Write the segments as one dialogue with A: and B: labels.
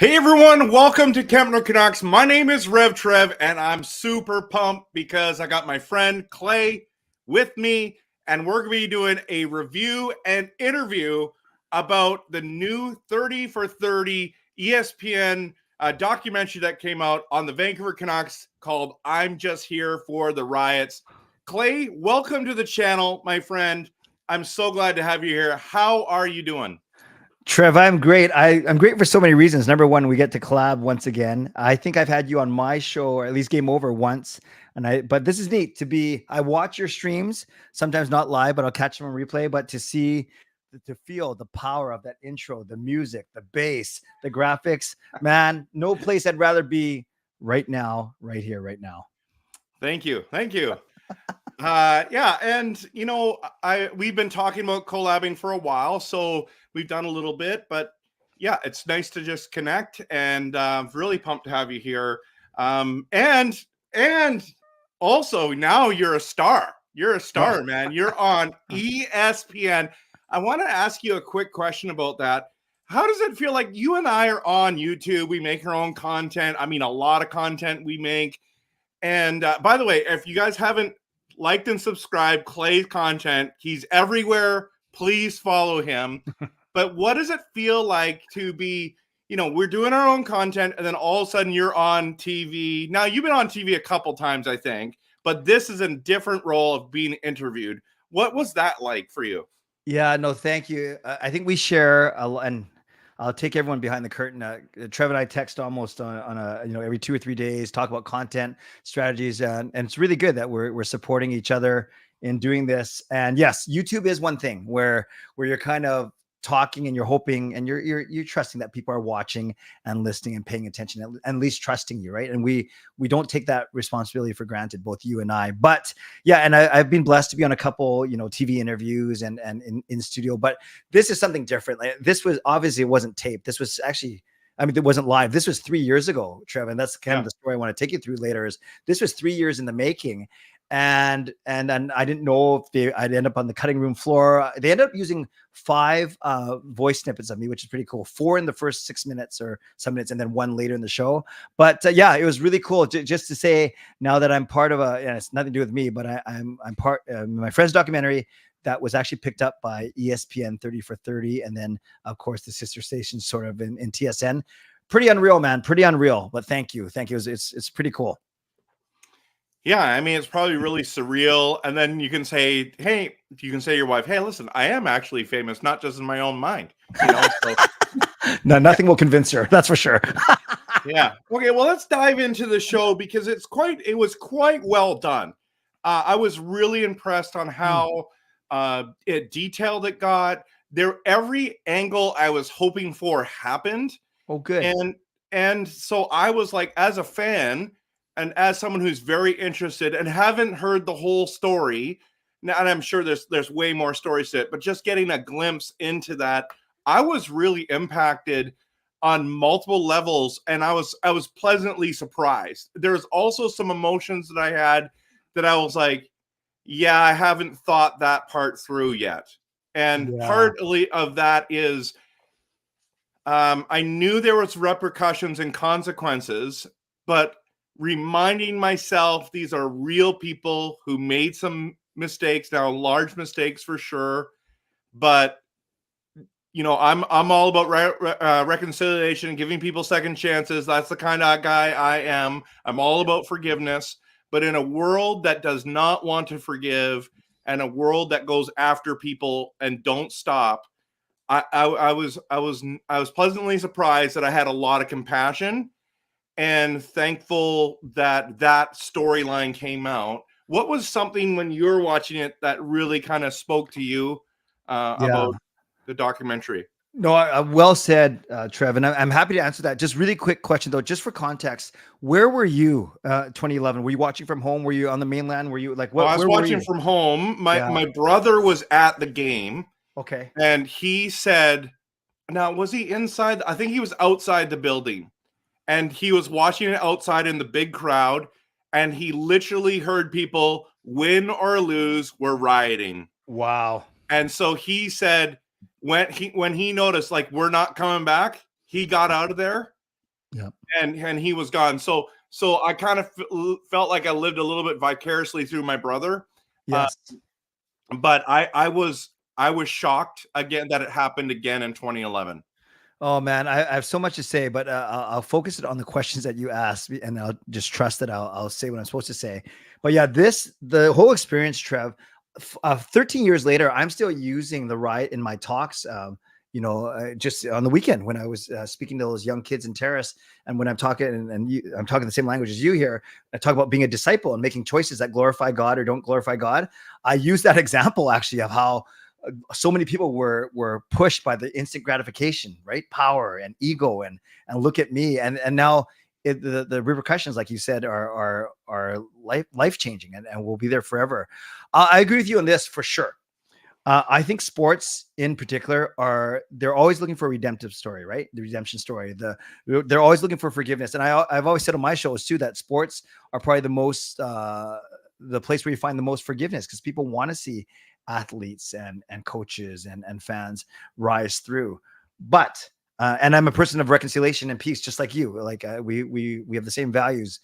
A: Hey everyone, welcome to Canucks. My name is RevTrev, and I'm super pumped because I got my friend Clay with me, and we're going to be doing a review and interview about the new 30 for 30 ESPN documentary that came out on the Vancouver Canucks called I'm Just Here for the Riots. Clay, welcome to the channel, my friend. I'm so glad to have you here. How are you doing?
B: Trev, I'm great. I'm great for so many reasons. Number one, we get to collab once again. I think I've had you on my show, or at least Game Over once. But this is neat to be, I watch your streams, sometimes not live, but I'll catch them on replay. But to feel the power of that intro, the music, the bass, the graphics, man, no place I'd rather be right now, right here, right now.
A: Thank you. Thank you. Yeah, and we've been talking about collabing for a while, so we've done a little bit, but yeah, it's nice to just connect, and really pumped to have you here. And also now you're a star. You're a star, man. You're on ESPN. I want to ask you a quick question about that. How does it feel? Like, you and I are on YouTube. We make our own content. I mean, a lot of content we make. And by the way, if you guys haven't liked and subscribed Clay's content, he's everywhere. Please follow him. But what does it feel like to be, we're doing our own content, and then all of a sudden you're on TV. Now, you've been on TV a couple times, I think, but this is a different role of being interviewed. What was that like for you?
B: Yeah, no, thank you. I think we share and I'll take everyone behind the curtain. Trev and I text almost on a every 2 or 3 days, talk about content strategies, and it's really good that we're supporting each other in doing this. And yes, YouTube is one thing where you're kind of talking and you're hoping and you're trusting that people are watching and listening and paying attention, and at least trusting you, right? And we don't take that responsibility for granted, both you and I. But yeah, and I've been blessed to be on a couple TV interviews and in studio, but this is something different. Like, this was obviously, it wasn't taped. This was actually, I meid it wasn't live. This was 3 years ago, Trev, and that's kind of the story I want to take you through later. Is this was 3 years in the making. And I didn't know if I'd end up on the cutting room floor. They ended up using 5 voice snippets of me, which is pretty cool. 4 in the first 6 minutes or some minutes, and then 1 later in the show. But yeah, it was really cool just to say now that I'm part of and it's nothing to do with me, but I'm part my friend's documentary that was actually picked up by ESPN 30 for 30, and then of course the sister stations sort of in TSN. Pretty unreal, man. Pretty unreal. But thank you. It's pretty cool.
A: Yeah, I mean, it's probably really surreal. And then you can say, hey, you can say to your wife, hey, listen, I am actually famous, not just in my own mind. So.
B: No, nothing will convince her. That's for sure.
A: Yeah. Okay, well, let's dive into the show because it was quite well done. I was really impressed on how detailed it got. Every angle I was hoping for happened.
B: Oh, good.
A: And so I was like, as a fan, and as someone who's very interested and haven't heard the whole story, and I'm sure there's way more stories to it, but just getting a glimpse into that, I was really impacted on multiple levels, and I was pleasantly surprised. There's also some emotions that I had that I was like, yeah, I haven't thought that part through yet. And partly of that is I knew there was repercussions and consequences, but reminding myself these are real people who made some mistakes, now large mistakes for sure, but I'm all about reconciliation and giving people second chances. That's the kind of guy I am. I'm all about forgiveness, but in a world that does not want to forgive and a world that goes after people and don't stop, I was pleasantly surprised that I had a lot of compassion and thankful that storyline came out. What was something when you were watching it that really kind of spoke to you about the documentary?
B: No, well said, Trev, and I'm happy to answer that. Just really quick question though, just for context. Where were you 2011? Were you watching from home? Were you on the mainland? Were you like what?
A: Well, I was watching from home. My brother was at the game.
B: Okay.
A: And he said, now was he inside? I think he was outside the building. And he was watching it outside in the big crowd, and he literally heard people, win or lose, were rioting.
B: Wow.
A: And so he said when he noticed, like, we're not coming back, he got out of there
B: Yeah.
A: and he was gone. So I kind of felt like I lived a little bit vicariously through my brother. Uh,
B: Yes.
A: but I was shocked again that it happened again in 2011.
B: Oh man, I have so much to say, but I'll focus it on the questions that you asked me, and I'll just trust that I'll say what I'm supposed to say. But yeah, the whole experience, Trev. 13 years later, I'm still using the Riot in my talks. Just on the weekend when I was speaking to those young kids in Terrace, and when I'm talking I'm talking the same language as you here. I talk about being a disciple and making choices that glorify God or don't glorify God. I use that example actually of how so many people were pushed by the instant gratification, right? Power and ego and look at me. And now the repercussions, like you said, are life changing and will be there forever. I agree with you on this for sure. I think sports in particular they're always looking for a redemptive story, right? The redemption story. They're always looking for forgiveness. And I've always said on my shows too, that sports are probably the place where you find the most forgiveness, because people want to see athletes and coaches and fans rise through. But and I'm a person of reconciliation and peace, just like you. Like we have the same values.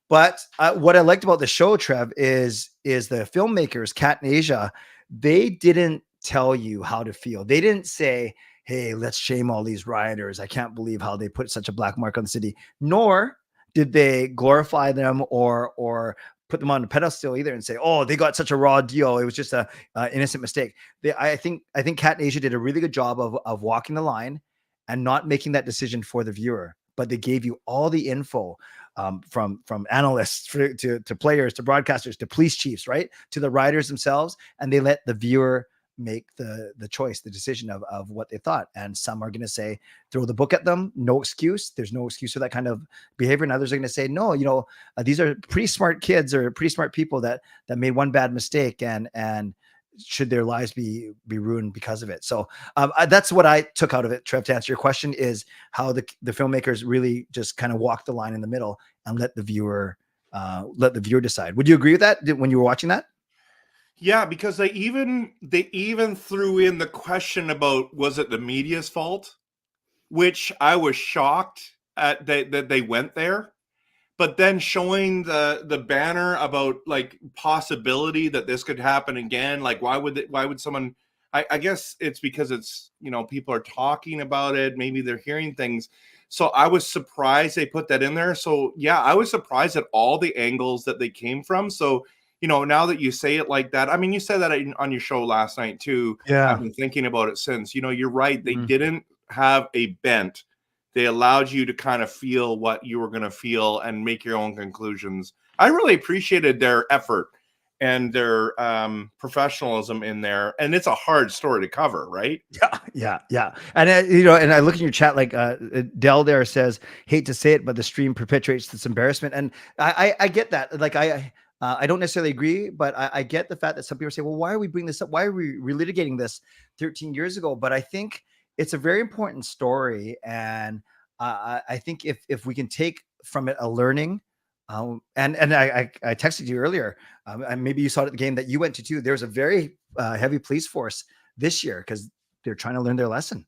B: But what I liked about the show, Trev, is the filmmakers, Kat and Asia, they didn't tell you how to feel. They didn't say, hey, let's shame all these rioters. I can't believe how they put such a black mark on the city. Nor did they glorify them or put them on a pedestal either and say, oh, they got such a raw deal. It was just a innocent mistake. I think Kat and Asia did a really good job of walking the line and not making that decision for the viewer, but they gave you all the info. From analysts to players, to broadcasters, to police chiefs, right? To the riders themselves. And they let the viewer make the choice, the decision of what they thought. And some are going to say, throw the book at them. No excuse. There's no excuse for that kind of behavior. And others are going to say, no, these are pretty smart kids or pretty smart people that made one bad mistake and should their lives be ruined because of it. So that's what I took out of it, Trev, to answer your question, is how the filmmakers really just kind of walked the line in the middle and let the viewer decide. Would you agree with that when you were watching that?
A: Yeah, because they even threw in the question about, was it the media's fault, which I was shocked at that they went there. But then showing the banner about like possibility that this could happen again, like why would someone? I guess it's because it's people are talking about it, maybe they're hearing things. So I was surprised they put that in there. So yeah, I was surprised at all the angles that they came from. So now that you say it like that, I mean, you said that on your show last night too.
B: Yeah,
A: I've been thinking about it since. You're right. They didn't have a bent. They allowed you to kind of feel what you were going to feel and make your own conclusions. I really appreciated their effort and their professionalism in there. And it's a hard story to cover, right?
B: Yeah. And and I look in your chat, like Dell there says, hate to say it, but the stream perpetuates this embarrassment. And I get that. Like I don't necessarily agree, but I get the fact that some people say, well, why are we bringing this up? Why are we relitigating this 13 years ago? But I think it's a very important story. And I think if we can take from it a learning, and I texted you earlier, and maybe you saw it at the game that you went to too. There's a very heavy police force this year because they're trying to learn their lesson.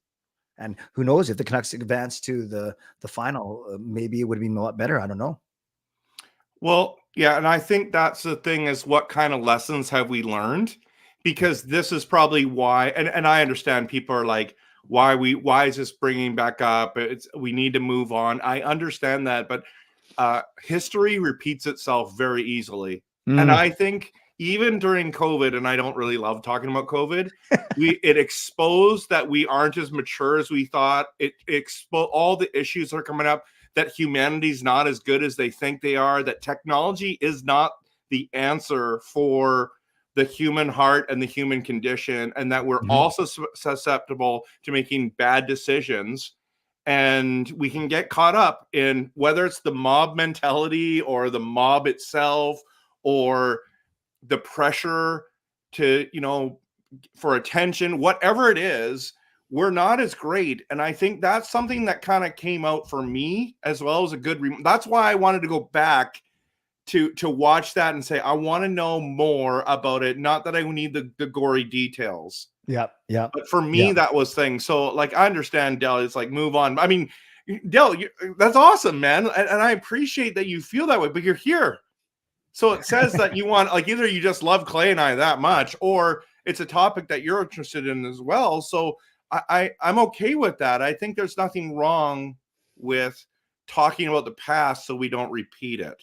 B: And who knows, if the Canucks advance to the final, maybe it would have been a lot better. I don't know.
A: Well, yeah, and I think that's the thing, is what kind of lessons have we learned? Because this is probably why, and I understand people are like, why is this bringing back up? We need to move on. I understand that, but history repeats itself very easily. And I think even during COVID, and I don't really love talking about COVID, it exposed that we aren't as mature as we thought. It exposed all the issues that are coming up, that humanity's not as good as they think they are, that technology is not the answer for the human heart and the human condition, and that we're also susceptible to making bad decisions. And we can get caught up in whether it's the mob mentality or the mob itself or the pressure to, for attention, whatever it is, we're not as great. And I think that's something that kind of came out for me as well as a good that's why I wanted to go back to watch that and say, I want to know more about it. Not that I need the gory details.
B: Yeah.
A: But for me, that was things. So like, I understand, Dell, it's like, move on. I mean, Dell, that's awesome, man. And I appreciate that you feel that way, but you're here. So it says that you want, like, either you just love Clay and I that much, or it's a topic that you're interested in as well. So I'm okay with that. I think there's nothing wrong with talking about the past so we don't repeat it.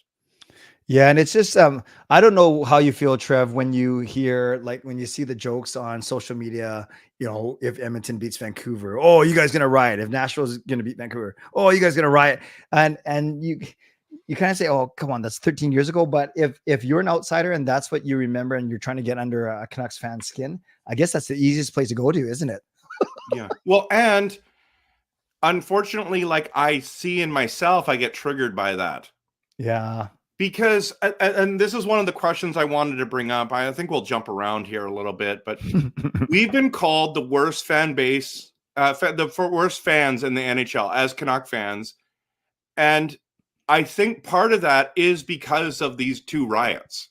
B: Yeah, and it's just I don't know how you feel, Trev, when you hear, like, when you see the jokes on social media, if Edmonton beats Vancouver, oh, you guys gonna riot. If Nashville's gonna beat Vancouver, oh, you guys gonna riot. And you kind of say, oh, come on, that's 13 years ago. But if you're an outsider and that's what you remember and you're trying to get under a Canucks fan skin, I guess that's the easiest place to go to, isn't it?
A: Yeah. Well, and unfortunately, like, I see in myself, I get triggered by that.
B: Yeah.
A: Because, and this is one of the questions I wanted to bring up. I think we'll jump around here a little bit, but we've been called the worst fan base, the worst fans in the NHL as Canuck fans. And I think part of that is because of these two riots.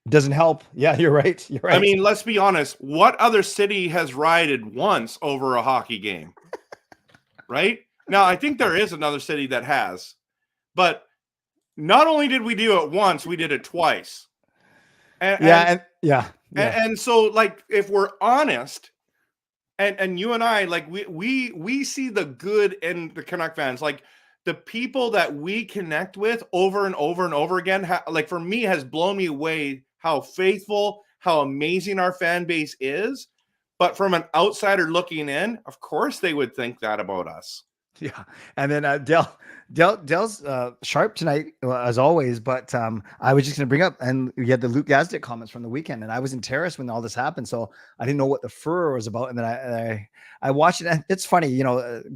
B: Doesn't help. Yeah, you're right. You're right.
A: I mean, let's be honest. What other city has rioted once over a hockey game? Right? Now, I think there is another city that has, but not only did we do it once, we did it twice. And so, like, if we're honest, and you and I, like, we see the good in the Canuck fans, like the people that we connect with over and over and over again, like, for me, has blown me away how faithful, how amazing our fan base is. But from an outsider looking in, of course they would think that about us.
B: Yeah. And then Dell's sharp tonight, as always, but I was just going to bring up, and we had the Luke Gazdic comments from the weekend, and I was in Terrace when all this happened, so I didn't know what the furor was about. And then I watched it, and it's funny,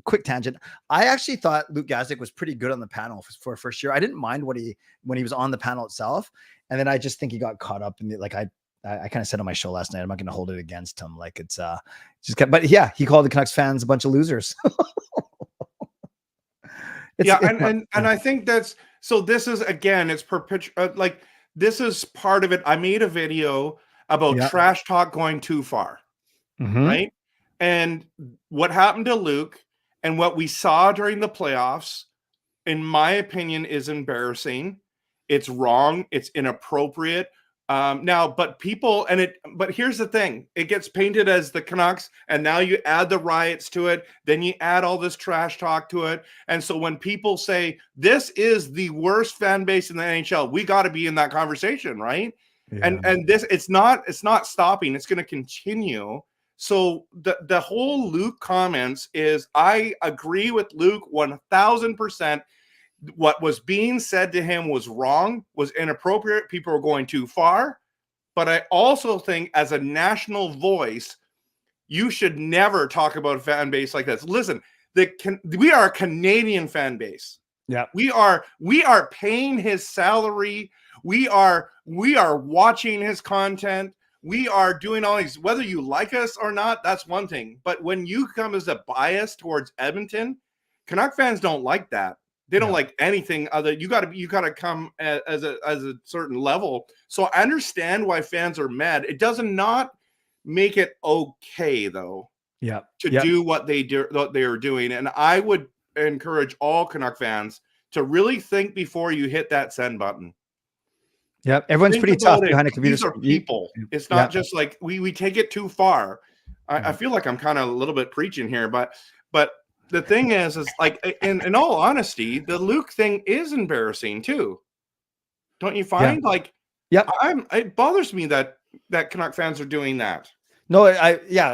B: quick tangent. I actually thought Luke Gazdic was pretty good on the panel for first year. I didn't mind when he was on the panel itself, and then I just think he got caught up in it. Like, I kind of said on my show last night, I'm not going to hold it against him. Like, it's but yeah, he called the Canucks fans a bunch of losers.
A: And I think that's, so this is, again, it's perpetual. Like, this is part of it. I made a video about trash talk going too far, right? And what happened to Luke and what we saw during the playoffs, in my opinion, is embarrassing. It's wrong. It's inappropriate. But here's the thing. It gets painted as the Canucks, and now you add the riots to it. Then you add all this trash talk to it. And so when people say this is the worst fan base in the NHL, we got to be in that conversation, right? Yeah. And this, it's not stopping. It's going to continue. So the whole Luke comments is, I agree with Luke 1000%. What was being said to him was wrong, was inappropriate. People were going too far. But I also think, as a national voice, you should never talk about a fan base like this. Listen, we are a Canadian fan base.
B: Yeah,
A: we are paying his salary. We are watching his content. We are doing all these. Whether you like us or not, that's one thing. But when you come as a bias towards Edmonton, Canuck fans don't like that. They don't like anything other. You gotta come as a certain level. So I understand why fans are mad. It does not make it okay, though.
B: Yeah.
A: To do what they are doing, and I would encourage all Canuck fans to really think before you hit that send button.
B: Yeah, everyone's pretty tough behind a computer.
A: These are people. It's not just like we take it too far. I feel like I'm kind of a little bit preaching here, but. The thing is like, in all honesty, the Luke thing is embarrassing too. Don't you find? Like, it bothers me that Canuck fans are doing that.
B: No,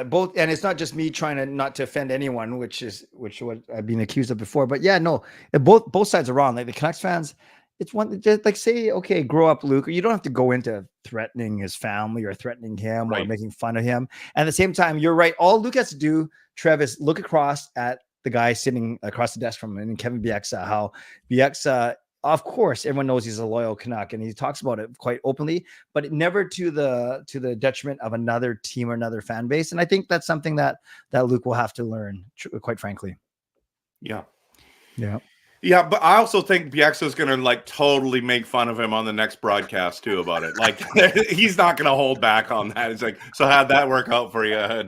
B: both, and it's not just me trying not to offend anyone, which what I've been accused of before. But yeah, no, both sides are wrong. Like, the Canucks fans, it's one, just like, say, okay, grow up, Luke. You don't have to go into threatening his family or threatening him or making fun of him. And at the same time, you're right. All Luke has to do, Trev, is look across at the guy sitting across the desk from him, and Kevin Bieksa, how Bieksa, of course, everyone knows he's a loyal Canuck, and he talks about it quite openly, but never to the detriment of another team or another fan base. And I think that's something that Luke will have to learn, quite frankly.
A: Yeah.
B: Yeah,
A: but I also think Bieksa is going to, like, totally make fun of him on the next broadcast too about it. Like, he's not going to hold back on that. It's like, so how'd that work out for you?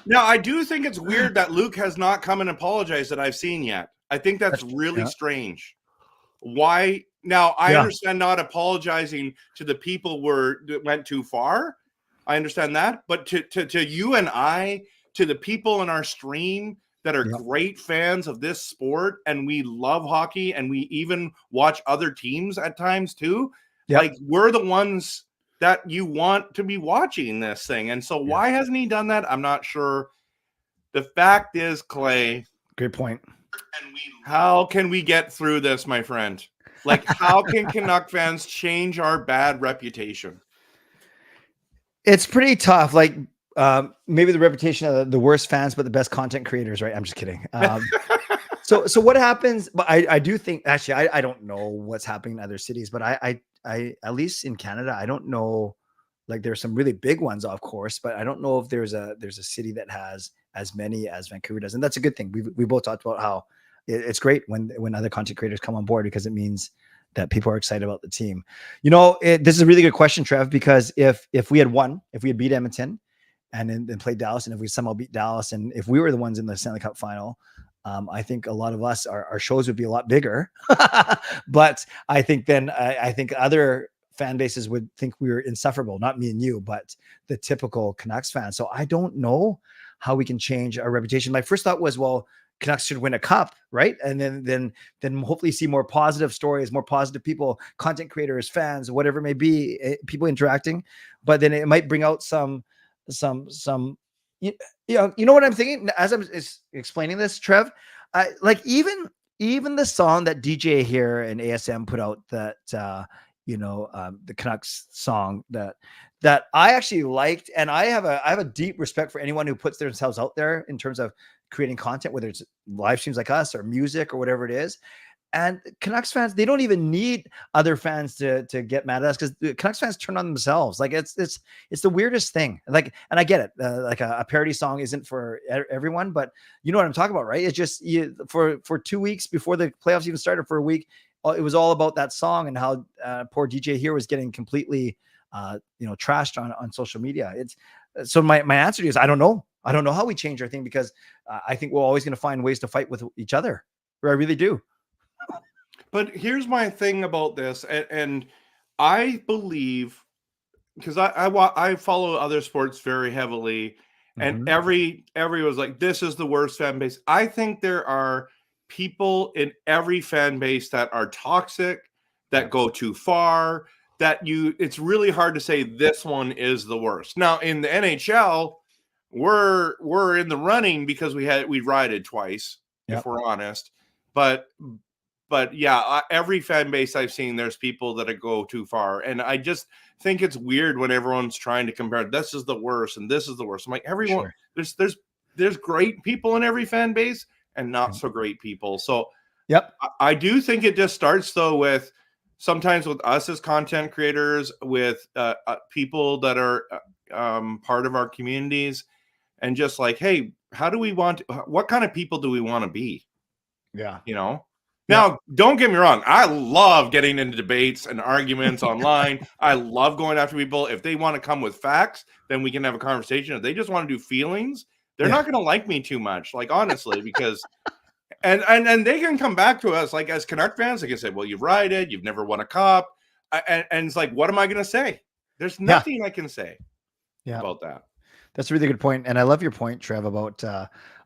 A: Now, I do think it's weird that Luke has not come and apologized that I've seen yet. I think that's really
B: yeah.
A: strange. Why? Now, I
B: Yeah.
A: understand not apologizing to the people that went too far. I understand that. But to you and I, to the people in our stream that are
B: Yeah.
A: great fans of this sport, and we love hockey, and we even watch other teams at times too,
B: Yeah.
A: like we're the ones that you want to be watching this thing. And so why hasn't he done that? I'm not sure. The fact is, Clay,
B: Great point.
A: how can we get through this, my friend? Like, how can Canuck fans change our bad reputation?
B: It's pretty tough. Like, maybe the reputation of the worst fans, but the best content creators, right? I'm just kidding. So what happens? But I do think, actually, I don't know what's happening in other cities, but I at least in Canada, I don't know. Like, there's some really big ones, of course, but I don't know if there's a city that has as many as Vancouver does, and that's a good thing. We both talked about how it's great when other content creators come on board, because it means that people are excited about the team. You know, this is a really good question, Trev, because if we had won, if we had beat Edmonton and then played Dallas, and if we somehow beat Dallas, and if we were the ones in the Stanley Cup final, I think a lot of us, our shows would be a lot bigger. But I think then I think other fan bases would think we were insufferable, not me and you, but the typical Canucks fan. So I don't know how we can change our reputation. My first thought was, well, Canucks should win a cup, right? And then hopefully see more positive stories, more positive people, content creators, fans, whatever it may be, people interacting. But then it might bring out some you know what I'm thinking as I'm explaining this, Trev. Like even the song that DJ here and ASM put out, that the Canucks song that I actually liked, and I have a deep respect for anyone who puts themselves out there in terms of creating content, whether it's live streams like us or music or whatever it is. And Canucks fans, they don't even need other fans to get mad at us, because the Canucks fans turn on themselves. Like it's the weirdest thing. Like, and I get it. Like a parody song isn't for everyone, but you know what I'm talking about, right? It's just for 2 weeks before the playoffs even started, for a week, it was all about that song and how poor DJ here was getting completely trashed on social media. So my answer to you is I don't know. I don't know how we change our thing, because I think we're always going to find ways to fight with each other. I really do.
A: But here's my thing about this, and I believe, because I follow other sports very heavily, and every was like, this is the worst fan base. I think there are people in every fan base that are toxic, that go too far, it's really hard to say this one is the worst. Now in the NHL, we're in the running because we rioted twice, if we're honest. But yeah, every fan base I've seen, there's people that go too far. And I just think it's weird when everyone's trying to compare, this is the worst and this is the worst. I'm like, everyone, there's great people in every fan base and not so great people. So I do think it just starts though with sometimes with us as content creators, with people that are part of our communities, and just like, hey, what kind of people do we want to be?
B: Yeah.
A: Now, don't get me wrong. I love getting into debates and arguments online. I love going after people. If they want to come with facts, then we can have a conversation. If they just want to do feelings, they're not going to like me too much, like, honestly, because and they can come back to us, like, as Canuck fans, they can say, well, you've rioted, you've never won a cup. And it's like, what am I going to say? There's nothing I can say about that.
B: That's a really good point. And I love your point, Trev, about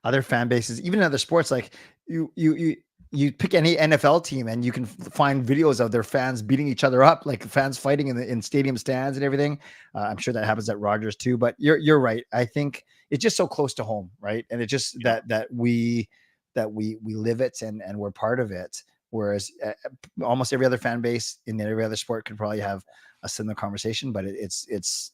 B: other fan bases, even in other sports. Like you pick any NFL team and you can find videos of their fans beating each other up, like fans fighting in stadium stands and everything. I'm sure that happens at Rogers too, but you're right. I think it's just so close to home, right? And it's just that we live it and we're part of it. Whereas almost every other fan base in every other sport could probably have a similar conversation, but it's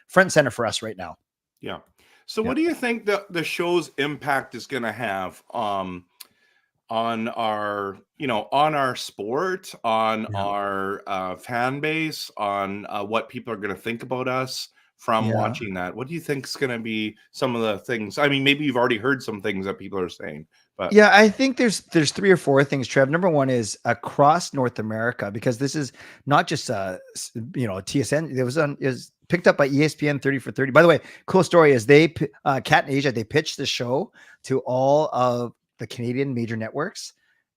B: front and center for us right now.
A: Yeah. So what do you think the show's impact is going to have on our, on our sport, on our fan base, on what people are going to think about us from watching that? What do you think is going to be some of the things? I mean, maybe you've already heard some things that people are saying, but
B: I think there's 3 or 4 things, Trev. Number one is across North America, because this is not just TSN. It was picked up by ESPN 30 for 30. By the way, cool story is Cat in Asia, they pitched the show to all of the Canadian major networks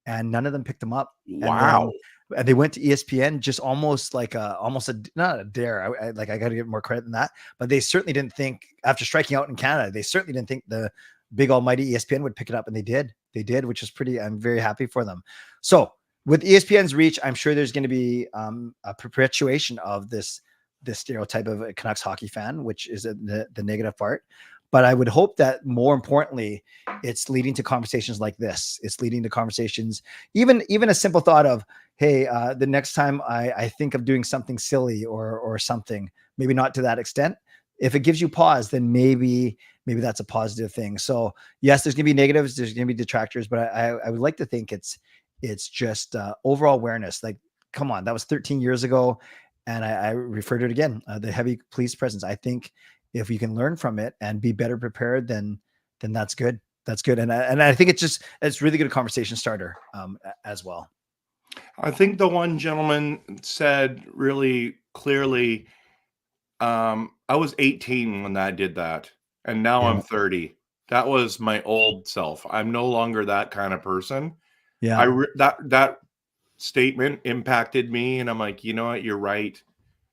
B: and none of them picked them up.
A: Wow.
B: And they went to ESPN, just almost like not a dare. I got to give more credit than that, but they certainly didn't think, after striking out in Canada, they certainly didn't think the big almighty ESPN would pick it up, and they did, which is pretty. I'm very happy for them. So with ESPN's reach, I'm sure there's going to be a perpetuation of this stereotype of a Canucks hockey fan, which is the negative part. But I would hope that more importantly, it's leading to conversations like this. It's leading to conversations, even a simple thought of, hey, the next time I think of doing something silly or something, maybe not to that extent, if it gives you pause, then maybe that's a positive thing. So yes, there's gonna be negatives, there's gonna be detractors, but I would like to think it's just overall awareness. Like, come on, that was 13 years ago. And I refer to it again, the heavy police presence. I think if we can learn from it and be better prepared, then that's good. That's good. And I think it's really good conversation starter as well.
A: I think the one gentleman said really clearly, I was 18 when I did that, and now I'm 30. That was my old self. I'm no longer that kind of person.
B: Yeah.
A: That statement impacted me, and I'm like, you know what? You're right.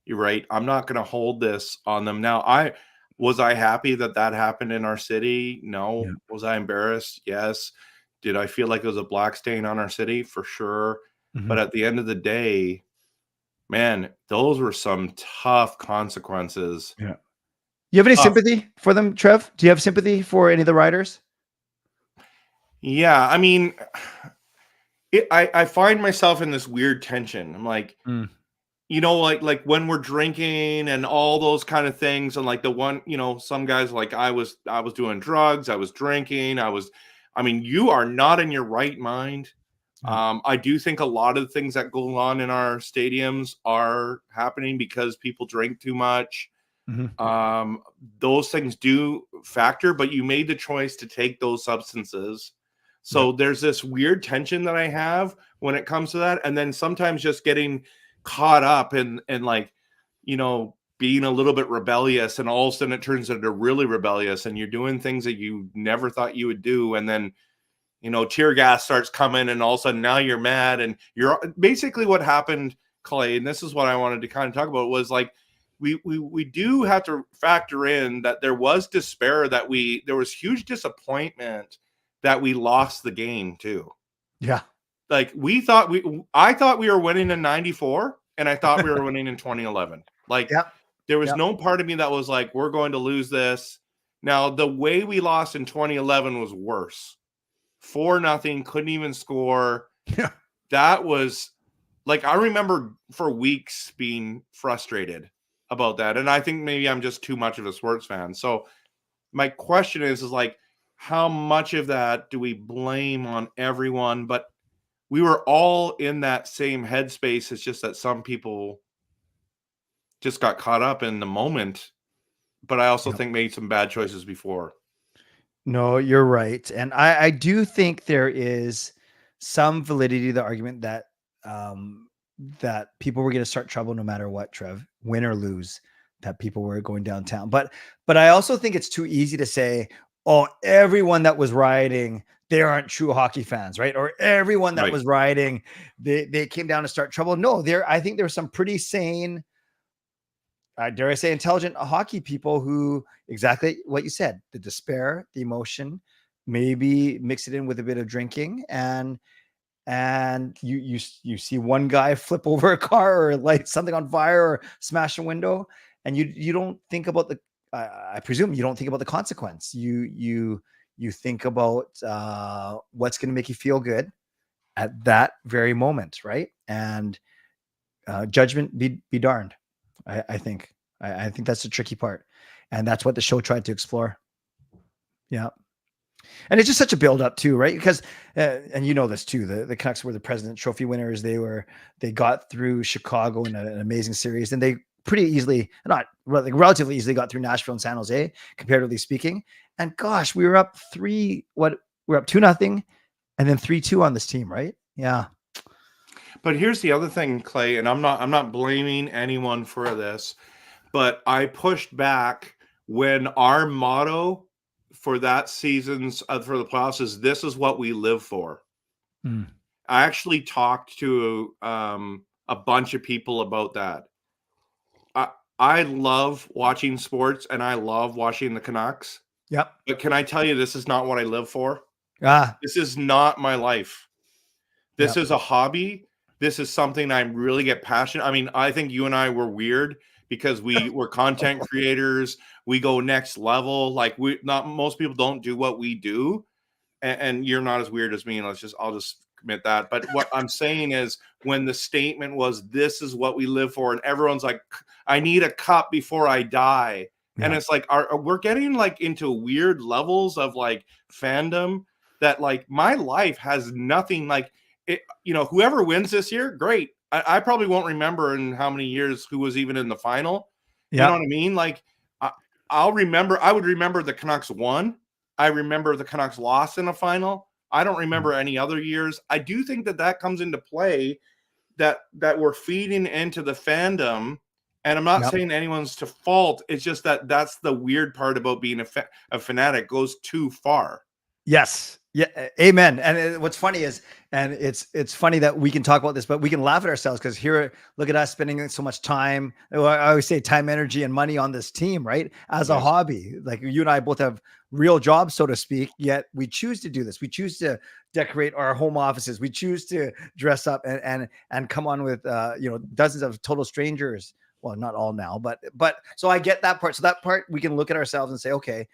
A: You're right. I'm not going to hold this on them. Now, was I happy that happened in our city? No.
B: Yeah.
A: Was I embarrassed? Yes. Did I feel like it was a black stain on our city? For sure.
B: Mm-hmm.
A: But at the end of the day, man, those were some tough consequences.
B: Yeah. You have any sympathy for them, Trev? Do you have sympathy for any of the riders?
A: Yeah. I mean, I find myself in this weird tension. I'm like, you know, like when we're drinking and all those kind of things, and like the one, you know, some guys, like I was doing drugs, I was drinking, I mean, you are not in your right mind. I do think a lot of the things that go on in our stadiums are happening because people drink too much.
B: Mm-hmm.
A: Those things do factor, but you made the choice to take those substances. So there's this weird tension that I have when it comes to that. And then sometimes just getting caught up in like, you know, being a little bit rebellious, and all of a sudden it turns into really rebellious, and you're doing things that you never thought you would do. And then, you know, tear gas starts coming, and all of a sudden now you're mad, and you're basically what happened, Clay. And this is what I wanted to kind of talk about, was like, we do have to factor in that there was despair, that there was huge disappointment that we lost the game too.
B: Yeah.
A: Like I thought we were winning in 94, and I thought we were winning in 2011. Like there was no part of me that was like, we're going to lose this. Now, the way we lost in 2011 was worse. 4-0, couldn't even score.
B: Yeah.
A: That was like, I remember for weeks being frustrated about that. And I think maybe I'm just too much of a sports fan. So my question is like, how much of that do we blame on everyone? But we were all in that same headspace. It's just that some people just got caught up in the moment. But I also think made some bad choices before.
B: No, you're right. And I do think there is some validity to the argument that that people were going to start trouble no matter what, Trev, win or lose, that people were going downtown. But I also think it's too easy to say, oh, everyone that was rioting, they aren't true hockey fans, right? Or everyone that was rioting, they came down to start trouble. No, I think there were some pretty sane, dare I say, intelligent hockey people who, exactly what you said, the despair, the emotion, maybe mix it in with a bit of drinking, and you see one guy flip over a car or light something on fire or smash a window, and you don't think about the I presume you don't think about the consequence. You think about what's going to make you feel good at that very moment, right? And judgment be darned. I think that's the tricky part, and that's what the show tried to explore. Yeah. And it's just such a build up too, right? Because, and you know this too, the Canucks were the President Trophy winners. They got through Chicago in an amazing series, and they pretty easily, relatively easily, got through Nashville and San Jose, comparatively speaking. And gosh, we were up 2-0, and then 3-2 on this team, right? Yeah.
A: But here's the other thing, Clay, and I'm not blaming anyone for this, but I pushed back when our motto for that season's for the playoffs is, this is what we live for. I actually talked to a bunch of people about that. I love watching sports and I love watching the Canucks.
B: Yep.
A: But can I tell you, this is not what I live for?
B: Ah.
A: This is not my life. This
B: Yep.
A: is a hobby. This is something I really get passionate. I mean, I think you and I were weird because we're content creators. We go next level. Like not most people don't do what we do. And you're not as weird as me. And I'll just commit that. But what I'm saying is when the statement was, this is what we live for. And everyone's like, I need a cup before I die.
B: Yeah.
A: And it's like, we're getting like into weird levels of like fandom that like my life has nothing like it, whoever wins this year, great. I probably won't remember in how many years who was even in the final.
B: Yeah.
A: You know what I mean? Like I would remember the Canucks won. I remember the Canucks lost in a final. I don't remember any other years. I do think that comes into play that we're feeding into the fandom. And I'm not saying anyone's to fault. It's just that's the weird part about being a fanatic, goes too far.
B: Yes. Yeah. Amen. And what's funny is, and it's funny that we can talk about this, but we can laugh at ourselves because here, look at us spending so much time. I always say time, energy, and money on this team, right? As a hobby. Like you and I both have real jobs, so to speak, yet we choose to do this. We choose to decorate our home offices. We choose to dress up and come on with dozens of total strangers. Well, not all now, but so I get that part. So that part we can look at ourselves and say, okay,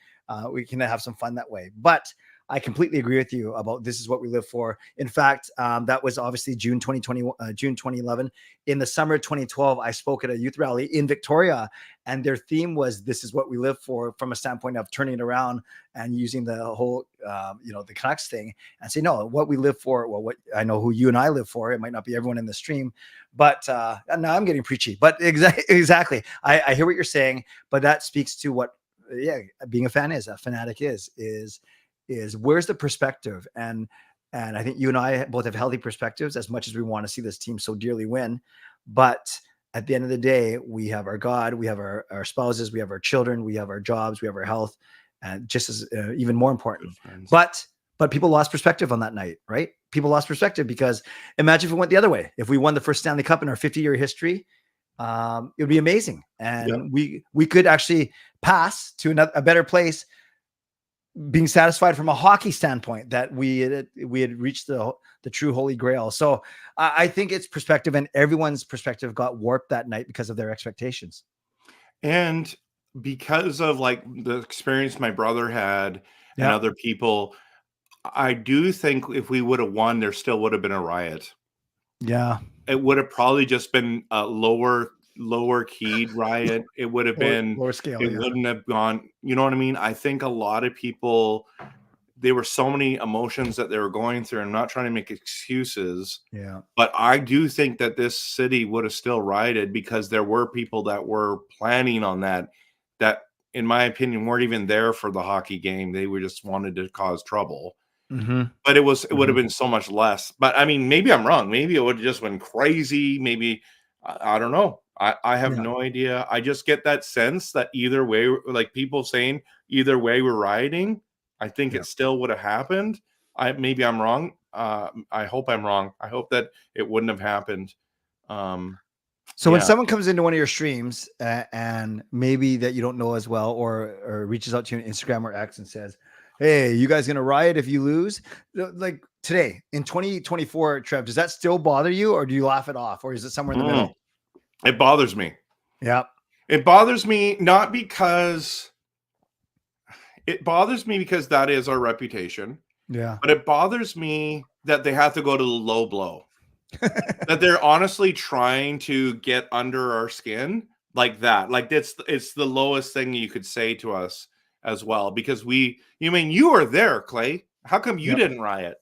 B: we can have some fun that way. But I completely agree with you about this is what we live for. In fact, that was obviously June 2011. In the summer of 2012, I spoke at a youth rally in Victoria, and their theme was "This is what we live for," from a standpoint of turning it around and using the whole, the Canucks thing, and say, no, what we live for. Well, what I know who you and I live for. It might not be everyone in the stream, but now I'm getting preachy. But exactly, I hear what you're saying, but that speaks to what, being a fanatic is where's the perspective? And I think you and I both have healthy perspectives as much as we want to see this team so dearly win. But at the end of the day, we have our God, we have our spouses, we have our children, we have our jobs, we have our health, and just as even more important. But people lost perspective on that night, right? People lost perspective because imagine if it went the other way. If we won the first Stanley Cup in our 50-year history, it would be amazing. And we could actually pass to a better place, being satisfied from a hockey standpoint that we had reached the true holy grail. So I think it's perspective, and everyone's perspective got warped that night because of their expectations.
A: And because of like the experience my brother had and other people, I do think if we would have won, there still would have been a riot.
B: Yeah.
A: It would have probably just been a lower keyed riot. It would have been
B: lower scale.
A: It wouldn't have gone, you know what I mean? I think a lot of people, there were so many emotions that they were going through. I'm not trying to make excuses.
B: Yeah.
A: But I do think that this city would have still rioted because there were people that were planning on that, in my opinion, weren't even there for the hockey game. They were just wanted to cause trouble.
B: Mm-hmm.
A: But it would have been so much less. But I mean, maybe I'm wrong. Maybe it would have just been crazy. Maybe, I don't know. I have no idea. I just get that sense that either way, like people saying either way we're rioting, I think it still would have happened. Maybe I'm wrong. I hope I'm wrong. I hope that it wouldn't have happened.
B: So when someone comes into one of your streams and maybe that you don't know as well, or reaches out to you on Instagram or X and says, hey, you guys gonna riot if you lose? Like today in 2024, Trev, does that still bother you, or do you laugh it off, or is it somewhere in the middle?
A: It bothers me.
B: Yeah.
A: It bothers me not because that is our reputation.
B: Yeah.
A: But it bothers me that they have to go to the low blow. That they're honestly trying to get under our skin like that. Like it's the lowest thing you could say to us as well, because you were there, Clay. How come you didn't riot?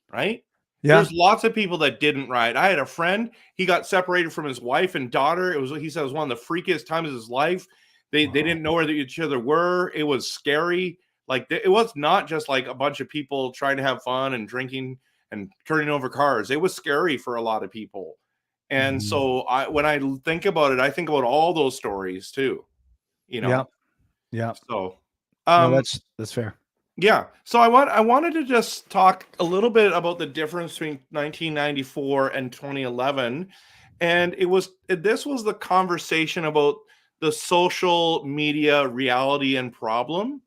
A: Right? Yeah. There's lots of people that didn't riot. I had a friend, he got separated from his wife and daughter. He said it was one of the freakiest times of his life. They didn't know where each other were. It was scary. Like it was not just like a bunch of people trying to have fun and drinking and turning over cars. It was scary for a lot of people. And so when I think about it, I think about all those stories too,
B: Yeah.
A: So
B: no, that's fair.
A: Yeah. So I wanted to just talk a little bit about the difference between 1994 and 2011. And this was the conversation about the social media reality and problem.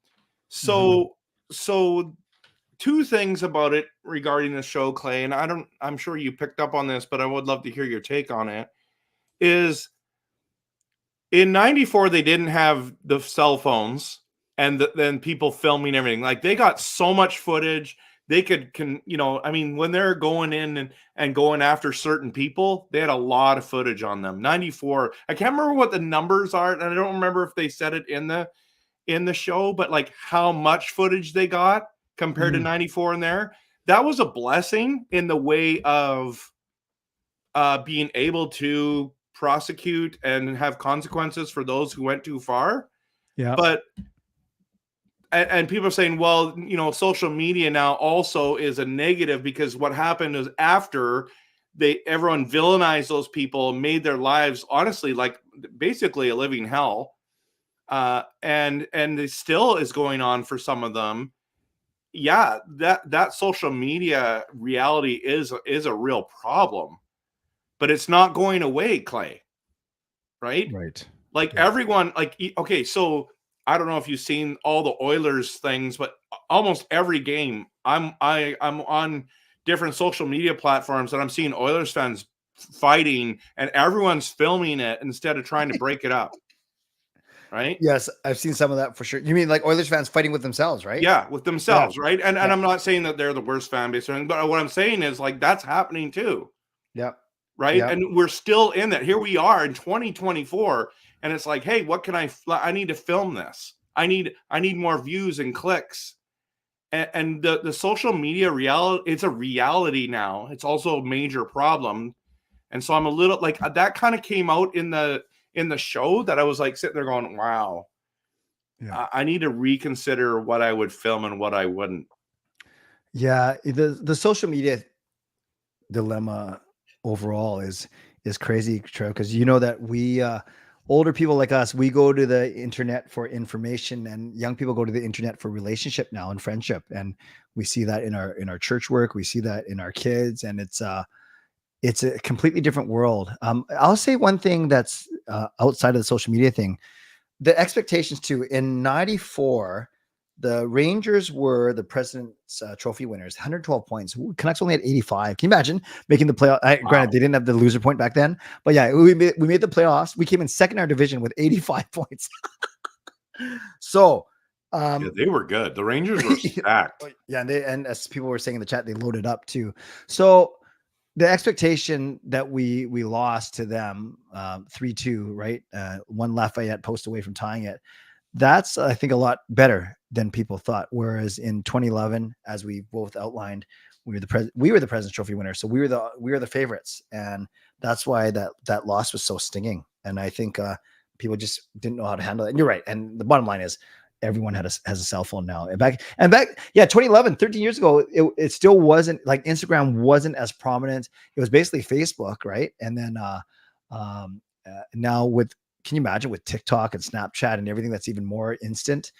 B: Mhm.
A: So two things about it regarding the show, Clay, and I'm sure you picked up on this, but I would love to hear your take on it. Is in 94 they didn't have the cell phones and then people filming everything. Like they got so much footage. They can I mean, when they're going in and going after certain people, they had a lot of footage on them. 94, I can't remember what the numbers are, and I don't remember if they said it in the show, but like how much footage they got compared to
B: Mm.
A: 94 in there. That was a blessing in the way of being able to prosecute and have consequences for those who went too far.
B: Yeah.
A: But and people are saying, well, social media now also is a negative because what happened is after everyone villainized those people, made their lives honestly like basically a living hell. And it still is going on for some of them. Yeah, that social media reality is a real problem, but it's not going away, Clay. Right?
B: Right.
A: Like
B: Yeah.
A: everyone, like okay, so I don't know if you've seen all the Oilers things, but almost every game, I'm on different social media platforms and I'm seeing Oilers fans fighting, and everyone's filming it instead of trying to break it up. Right?
B: Yes, I've seen some of that for sure. You mean like Oilers fans fighting with themselves, right?
A: Yeah, with
B: Yeah.
A: themselves, right? And
B: Yeah.
A: I'm not saying that they're the worst fan base or anything, but what I'm saying is like that's happening too.
B: Yeah.
A: Right?
B: Yeah.
A: And we're still in that. Here we are in 2024, and it's like, hey, what can I need to film this. I need more views and clicks. And the social media reality, it's a reality now. It's also a major problem. And so I'm a little like that kind of came out in the show that I was like sitting there going, wow,
B: Yeah.
A: I need to reconsider what I would film and what I wouldn't.
B: Yeah. The social media dilemma overall is crazy, Trev, because you know that we older people like us, we go to the internet for information, and young people go to the internet for relationship now and friendship. And we see that in our church work, we see that in our kids, and it's a completely different world. I'll say one thing that's outside of the social media thing. The expectations too in 94, the Rangers were the President's Trophy winners, 112 points. Canucks only had 85. Can you imagine making the playoff? Granted, they didn't have the loser point back then, but yeah, we made the playoffs. We came in second in our division with 85 points. So,
A: Yeah, they were good. The Rangers were stacked.
B: yeah, and as people were saying in the chat, they loaded up too. So the expectation that we lost to them 3-2, right? One Lafayette post away from tying it. That's, I think, a lot better than people thought. Whereas in 2011, as we both outlined, we were the President's Trophy winner, so we were the favorites, and that's why that loss was so stinging. And I think people just didn't know how to handle it. And you're right. And the bottom line is, everyone has a cell phone now. And back, yeah, 2011, 13 years ago, it still wasn't like Instagram wasn't as prominent. It was basically Facebook, right? And then now with, can you imagine with TikTok and Snapchat and everything that's even more instant,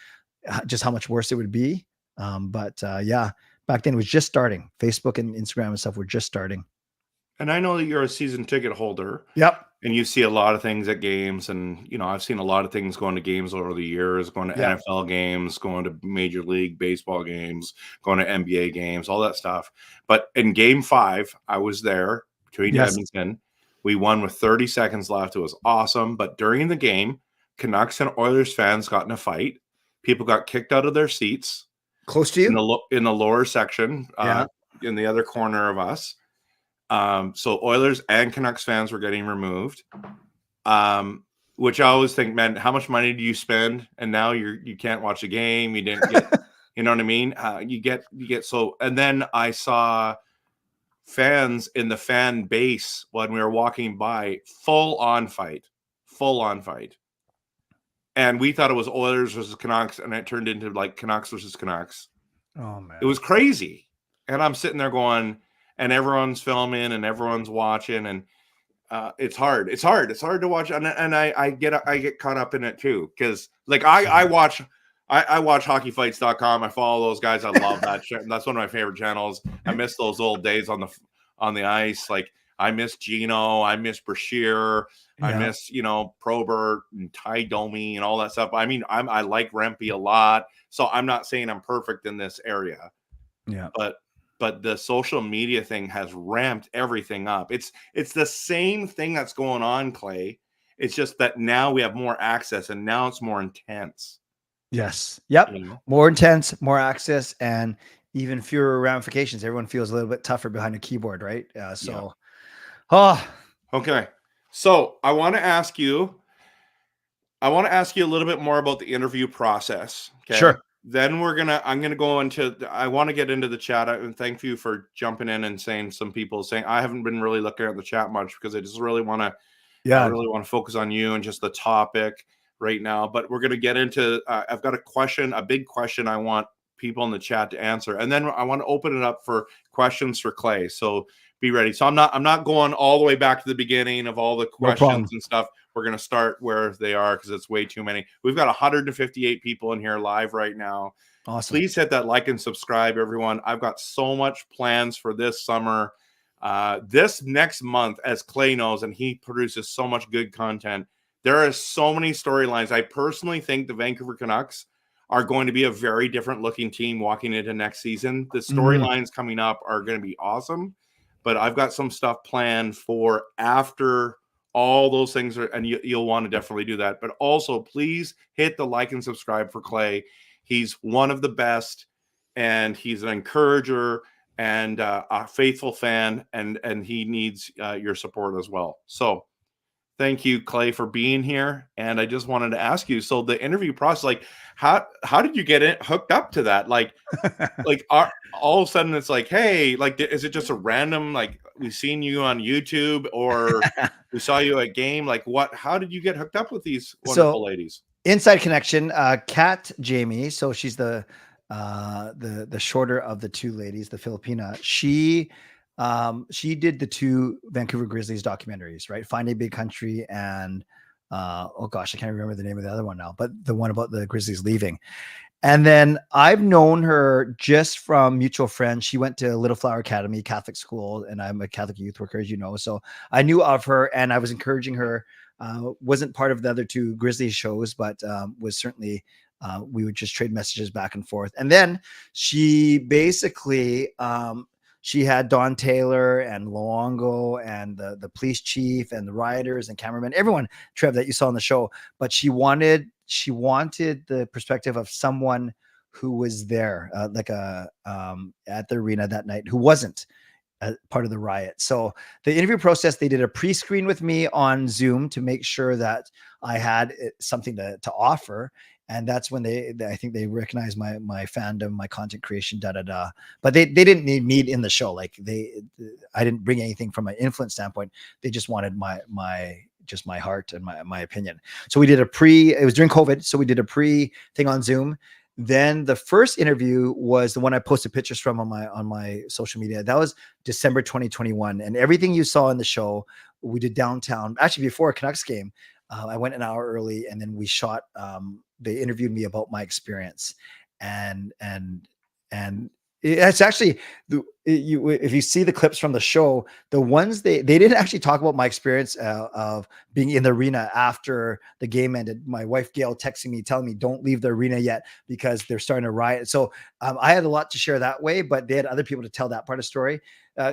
B: just how much worse it would be. Yeah, back then it was just starting. Facebook and Instagram and stuff were just starting.
A: And I know that you're a season ticket holder.
B: Yep.
A: And you see a lot of things at games. And, I've seen a lot of things going to games over the years, going to NFL games, going to Major League Baseball games, going to NBA games, all that stuff. But in game 5, I was there between Edmonton. We won with 30 seconds left. It was awesome. But during the game, Canucks and Oilers fans got in a fight. People got kicked out of their seats.
B: Close to you?
A: In the lower section, in the other corner of us. So Oilers and Canucks fans were getting removed, which I always think, man, how much money do you spend? And now you can't watch a game. You didn't get, you know what I mean? You get so, and then I saw fans in the fan base when we were walking by, full on fight. And we thought it was Oilers versus Canucks, and it turned into like Canucks versus Canucks.
B: Oh man.
A: It was crazy. And I'm sitting there going, and everyone's filming and everyone's watching, and it's hard to watch, and I get caught up in it too, because like I watch I watch hockeyfights.com. I follow those guys. I love that shit. That's one of my favorite channels. I miss those old days on the ice. Like I miss Gino, I miss Brashear, I miss, you know, Probert and Ty Domi and all that stuff. I mean, I like Rempe a lot. So I'm not saying I'm perfect in this area.
B: Yeah.
A: But the social media thing has ramped everything up. It's the same thing that's going on, Clay. It's just that now we have more access and now it's more intense.
B: Yes. Yep.
A: You know?
B: More intense, more access, and even fewer ramifications. Everyone feels a little bit tougher behind a keyboard, right?
A: Okay. So I want to ask you a little bit more about the interview process. Okay.
B: Sure.
A: Then I'm gonna go into. I want to get into the chat, and thank you for jumping in and saying some people saying I haven't been really looking at the chat much because I just really want to.
B: Yeah.
A: I really want to focus on you and just the topic right now. But we're gonna get into. I've got a big question. I want people in the chat to answer, and then I want to open it up for questions for Clay. So be ready. So I'm not going all the way back to the beginning of all the questions and stuff. We're going to start where they are because it's way too many. We've got 158 people in here live right now.
B: Awesome.
A: Please hit that like and subscribe, everyone. I've got so much plans for this summer. This next month, as Clay knows, and he produces so much good content, there are so many storylines. I personally think the Vancouver Canucks are going to be a very different looking team walking into next season. The storylines coming up are going to be awesome, but I've got some stuff planned for after all those things and you'll want to definitely do that. But also, please hit the like and subscribe for Clay. He's one of the best, and he's an encourager and a faithful fan, and he needs your support as well. So thank you, Clay, for being here. And I just wanted to ask you, so the interview process, like how did you get it hooked up to that? Like all of a sudden it's like, hey, like, is it just a random, like we seen you on YouTube or we saw you at game? Like how did you get hooked up with these wonderful ladies?
B: Inside connection, Kat Jamie. So she's the shorter of the two ladies, the Filipina. She did the two Vancouver Grizzlies documentaries, right? Find a Big Country and oh gosh, I can't remember the name of the other one now, but the one about the Grizzlies leaving. And then I've known her just from mutual friends. She went to Little Flower Academy Catholic school, and I'm a Catholic youth worker, as you know. So I knew of her, and I was encouraging her. Wasn't part of the other two Grizzlies shows, but was certainly we would just trade messages back and forth. And then she basically she had Don Taylor and Luongo and the police chief and the rioters and cameramen, everyone, Trev, that you saw on the show. But she wanted the perspective of someone who was there, at the arena that night, who wasn't part of the riot. So the interview process, they did a pre-screen with me on Zoom to make sure that I had something to offer. And that's when I think they recognized my fandom, my content creation, But they didn't need me in the show. Like I didn't bring anything from an influence standpoint. They just wanted my heart and my opinion. So we did it was during COVID. So we did a pre thing on Zoom. Then the first interview was the one I posted pictures from on my social media. That was December 2021. And everything you saw in the show, we did downtown, actually before a Canucks game. I went an hour early, and then we shot, they interviewed me about my experience, and it's actually if you see the clips from the show, the ones they didn't actually talk about my experience of being in the arena after the game ended. My wife Gail texting me, telling me don't leave the arena yet because they're starting to riot. So I had a lot to share that way, but they had other people to tell that part of the story.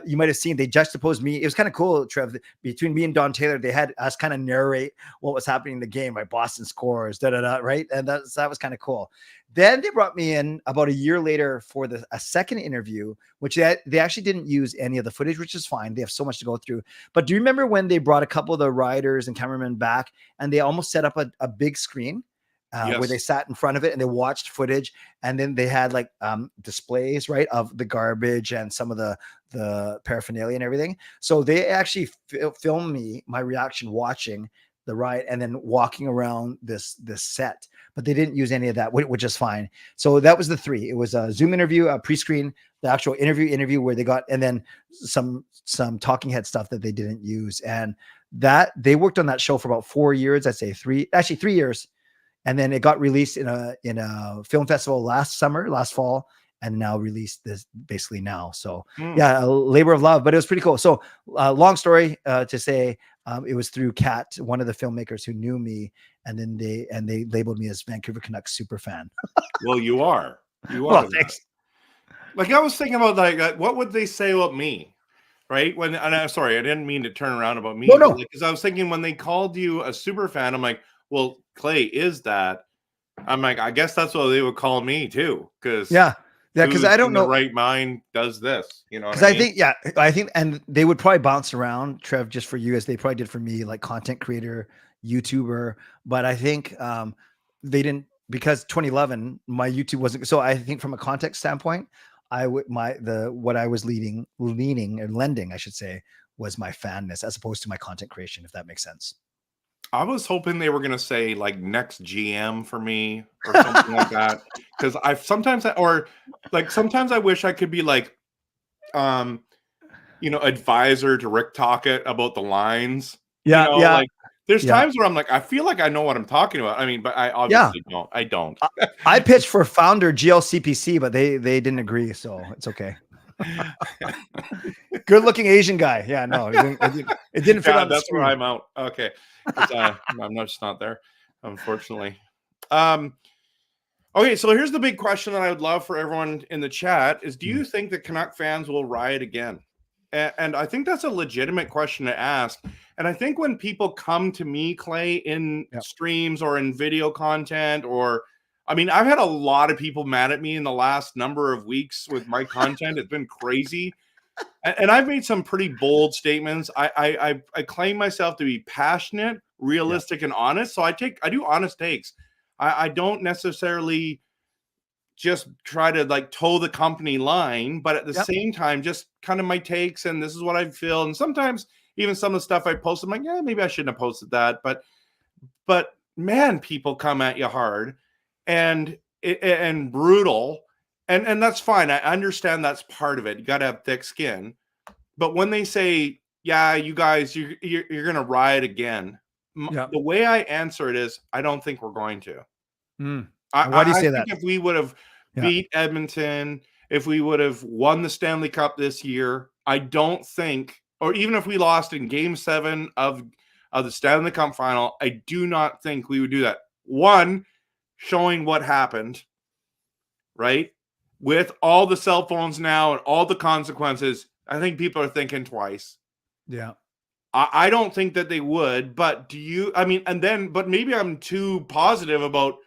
B: You might have seen they juxtaposed me. It was kind of cool, Trev. Between me and Don Taylor, they had us kind of narrate what was happening in the game, like Boston scores, right? And that was kind of cool. Then they brought me in about a year later for a second interview, which they actually didn't use any of the footage, which is fine. They have so much to go through. But do you remember when they brought a couple of the rioters and cameramen back, and they almost set up a big screen?
A: Yes.
B: Where they sat in front of it and they watched footage, and then they had like displays, right, of the garbage and some of the paraphernalia and everything. So they actually filmed me, my reaction watching the riot and then walking around this set, but they didn't use any of that, which is fine. So that was the three. It was a Zoom interview, a pre-screen, the actual interview where they got, and then some talking head stuff that they didn't use. And that they worked on that show for about 4 years. I'd say 3 years. and then it got released in a film festival last fall, and now released this basically now. So yeah, a labor of love, but it was pretty cool. So long story to say, it was through Kat, one of the filmmakers who knew me, and then they labeled me as Vancouver Canucks super fan.
A: Well, you are.
B: Well, thanks.
A: Like I was thinking about like what would they say about me, right? When and I'm sorry, I didn't mean to turn around about me.
B: No.
A: Because I was thinking when they called you a super fan, I'm like, well, Clay is that. I'm like, I guess that's what they would call me too. Because
B: because I don't know.
A: The right mind does this, you know.
B: Because I think, and they would probably bounce around, Trev, just for you as they probably did for me, like content creator, YouTuber. But I think they didn't, because 2011 my YouTube wasn't. So I think from a context standpoint, what I was leaning and lending, I should say, was my fanness as opposed to my content creation, if that makes sense.
A: I was hoping they were going to say like next GM for me or something like that. Because sometimes I wish I could be like, advisor to Rick Tocchet about the lines.
B: Yeah.
A: Like there's times where I'm like, I feel like I know what I'm talking about. I mean, but I obviously don't. I don't.
B: I pitched for founder GLCPC, but they didn't agree. So it's okay. Good looking Asian guy. Yeah, no, it didn't fit on the
A: that's
B: screen.
A: where I'm out. Okay. I'm just not there, unfortunately. Okay, so here's the big question that I would love for everyone in the chat is, do you think that Canuck fans will riot again? And I think that's a legitimate question to ask. And I think when people come to me, Clay, in streams or in video content, I've had a lot of people mad at me in the last number of weeks with my content. It's been crazy. And I've made some pretty bold statements. I claim myself to be passionate, realistic, and honest. So I do honest takes. I don't necessarily just try to like toe the company line, but at the same time, just kind of my takes, and this is what I feel. And sometimes even some of the stuff I post, I'm like, yeah, maybe I shouldn't have posted that. But man, people come at you hard and brutal. And that's fine. I understand that's part of it. You got to have thick skin. But when they say, yeah, you guys, you're going to riot again, the way I answer it is, I don't think we're going to.
B: Why do you say that?
A: If we would have beat Edmonton, if we would have won the Stanley Cup this year, I don't think, or even if we lost in Game 7 of the Stanley Cup final, I do not think we would do that. One, showing what happened, right? With all the cell phones now and all the consequences, I think people are thinking twice.
B: Yeah.
A: I don't think that they would, but but maybe I'm too positive about,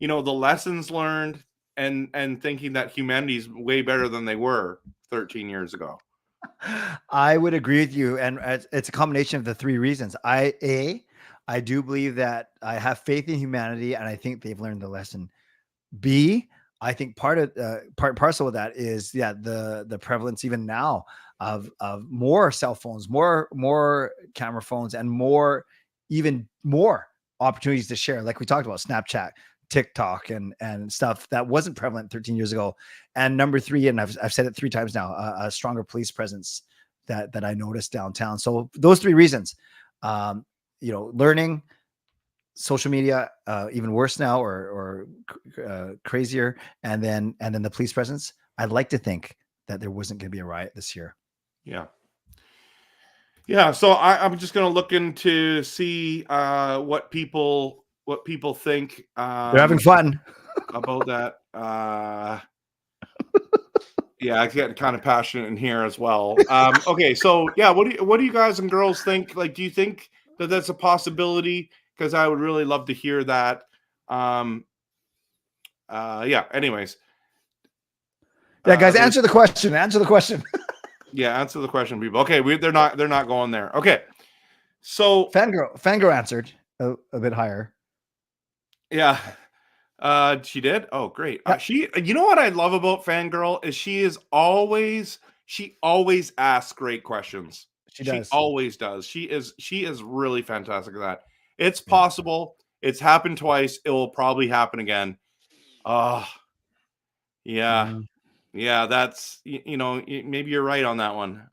A: the lessons learned and thinking that humanity's way better than they were 13 years ago.
B: I would agree with you. And it's a combination of the three reasons. I do believe that I have faith in humanity, and I think they've learned the lesson. B, I think part and parcel of that is the prevalence even now of more cell phones, more camera phones, and even more opportunities to share, like we talked about, Snapchat, TikTok, and stuff that wasn't prevalent 13 years ago. And number three, and I've said it 3 times now, a stronger police presence that I noticed downtown. So those 3 reasons, learning, social media, even worse now or crazier, and then the police presence. I'd like to think that there wasn't going to be a riot this year.
A: Yeah. So I'm just going to look into see what people think.
B: They're having fun
A: about that. Yeah, I get kind of passionate in here as well. Okay, so yeah, what do you guys and girls think? Like, do you think that that's a possibility? Because I would really love to hear that. Yeah. Anyways.
B: Yeah, guys, answer the question. Answer the question.
A: Yeah, answer the question, people. Okay, they're not going there. Okay, so
B: Fangirl answered a bit higher.
A: Yeah, she did. Oh, great.
B: Yeah.
A: You know what I love about Fangirl is she always asks great questions. She always does. She is really fantastic at that. It's possible. It's happened twice. It will probably happen again. Oh, yeah. Yeah, that's, maybe you're right on that one.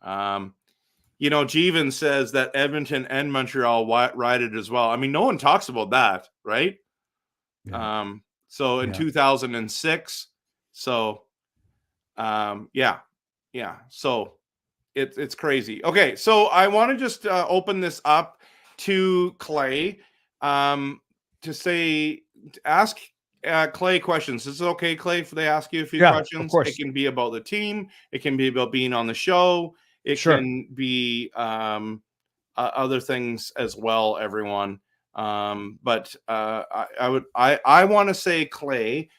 A: Jeevan says that Edmonton and Montreal rioted as well. I mean, no one talks about that, right? So in
B: Yeah.
A: 2006, so yeah. So it's crazy. Okay, so I want to just open this up to Clay, to say, to ask Clay questions. Is it okay, Clay, if they ask you a few
B: Yeah, of
A: questions? It
B: course.
A: can be about the team. It can be about being on the show. It
B: Sure.
A: can be other things as well, everyone. But I want to say, Clay,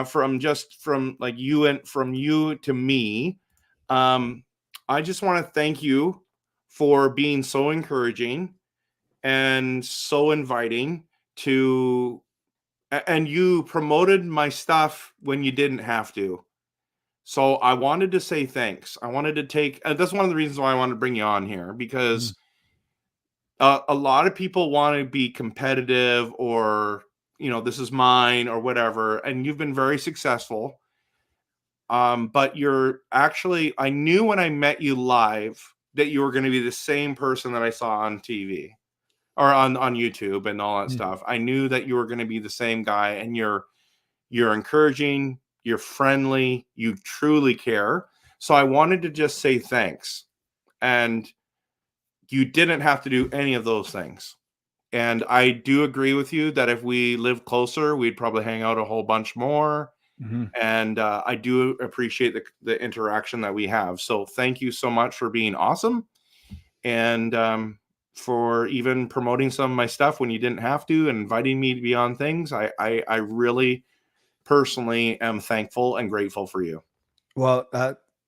A: from like you and from you to me, I just want to thank you for being so encouraging and so inviting to, and you promoted my stuff when you didn't have to. So I wanted to say thanks. I wanted to take, that's one of the reasons why I wanted to bring you on here, because a lot of people want to be competitive, or, this is mine or whatever. And you've been very successful. But you're actually, I knew when I met you live that you were going to be the same person that I saw on TV or on YouTube and all that stuff. I knew that you were going to be the same guy, and you're encouraging, you're friendly, you truly care. So I wanted to just say thanks. And you didn't have to do any of those things. And I do agree with you that if we lived closer, we'd probably hang out a whole bunch more. And I do appreciate the interaction that we have. So thank you so much for being awesome, and for even promoting some of my stuff when you didn't have to, and inviting me to be on things. I really personally am thankful and grateful for you.
B: Well,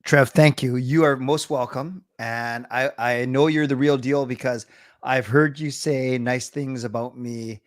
B: Trev, thank you. You are most welcome. And I know you're the real deal because I've heard you say nice things about me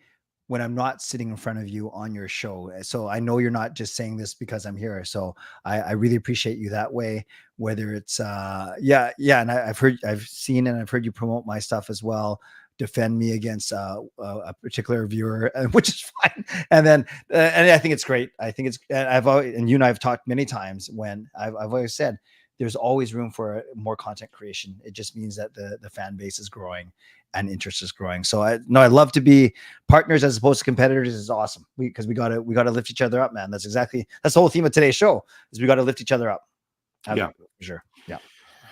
B: when I'm not sitting in front of you on your show. So I know you're not just saying this because I'm here. So I really appreciate you that way, whether it's, yeah. And I've seen, and I've heard you promote my stuff as well, defend me against a particular viewer, which is fine. And then, and I think it's great. I think it's, and I've always, and you and I have talked many times when I've always said, there's always room for more content creation. It just means that the fan base is growing and interest is growing. So I love to be partners as opposed to competitors. Is awesome. Because we gotta lift each other up, man. That's the whole theme of today's show, is we got to lift each other up.
A: Yeah,
B: for sure. Yeah.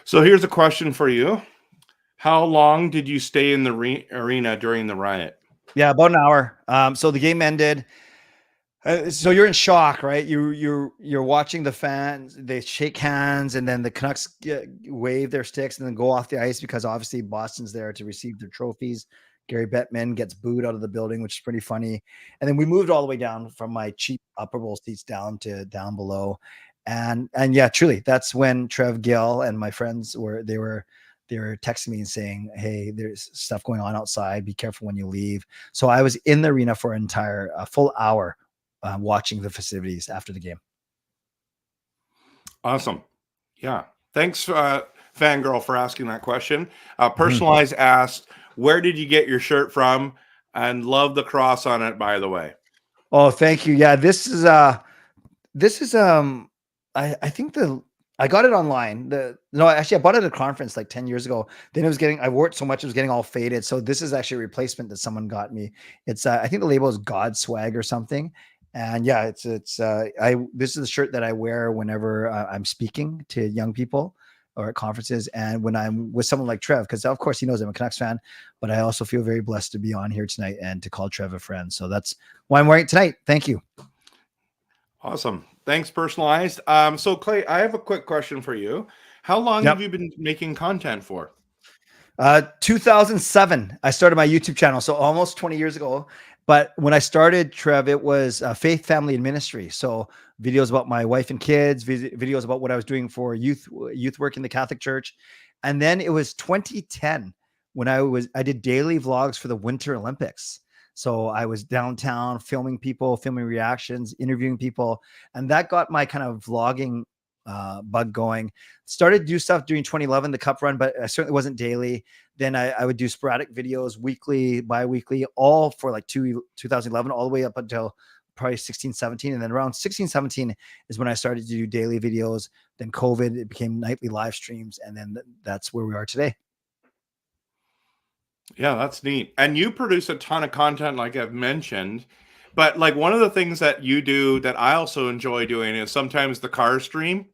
A: So here's a question for you. How long did you stay in the arena during the riot?
B: Yeah, about an hour. So the game ended. So you're in shock, right? You're watching the fans, they shake hands, and then the Canucks wave their sticks and then go off the ice because obviously Boston's there to receive their trophies. Gary Bettman gets booed out of the building, which is pretty funny. And then we moved all the way down from my cheap upper bowl seats down to down below. And yeah, truly, that's when Trev Gill and my friends were texting me and saying, "Hey, there's stuff going on outside. Be careful when you leave." So I was in the arena for a full hour, watching the festivities after the game.
A: Awesome. Yeah. Thanks, Fangirl, for asking that question. Personalized asked, where did you get your shirt from? And love the cross on it, by the way.
B: Oh, thank you. Yeah, this is I think I got it online. Actually, I bought it at a conference like 10 years ago. Then I wore it so much, it was getting all faded. So this is actually a replacement that someone got me. It's, I think the label is God Swag or something. And yeah, this is the shirt that I wear whenever I'm speaking to young people or at conferences. And when I'm with someone like Trev, because of course he knows I'm a Canucks fan, but I also feel very blessed to be on here tonight and to call Trev a friend. So that's why I'm wearing it tonight. Thank you.
A: Awesome. Thanks, Personalized. So Clay, I have a quick question for you. How long have you been making content for?
B: 2007, I started my YouTube channel. So almost 20 years ago. But when I started, Trev, it was faith, family, and ministry. So videos about my wife and kids, videos about what I was doing for youth work in the Catholic Church. And then it was 2010 when I did daily vlogs for the Winter Olympics. So I was downtown filming people, filming reactions, interviewing people. And that got my kind of vlogging bug going. Started to do stuff during 2011, the Cup run, but I certainly wasn't daily. Then I would do sporadic videos, weekly, bi-weekly, all for like 2011, all the way up until probably 16, 17. And then around 16, 17 is when I started to do daily videos. Then COVID, it became nightly live streams. And then that's where we are today.
A: Yeah, that's neat. And you produce a ton of content, like I've mentioned, But like one of the things that you do that I also enjoy doing is sometimes the car stream.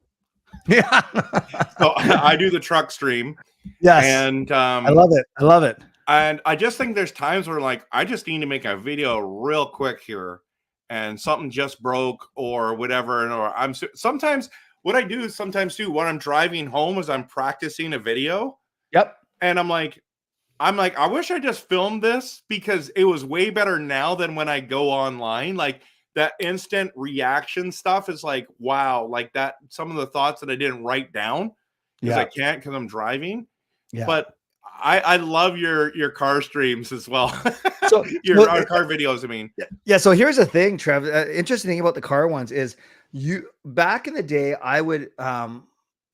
B: Yeah.
A: So I do the truck stream.
B: Yes.
A: And
B: I love it. I love it.
A: And I just think there's times where like I just need to make a video real quick here, and something just broke or whatever. Or sometimes what I do is sometimes too when I'm driving home is I'm practicing a video.
B: Yep.
A: And I'm like, I wish I just filmed this because it was way better now than when I go online. Like that instant reaction stuff is like, wow, like that. Some of the thoughts that I didn't write down because I can't because I'm driving.
B: Yeah.
A: But I love your car streams as well.
B: So
A: your car videos, I mean.
B: Yeah. So here's the thing, Trev. Interesting thing about the car ones is back in the day, I would,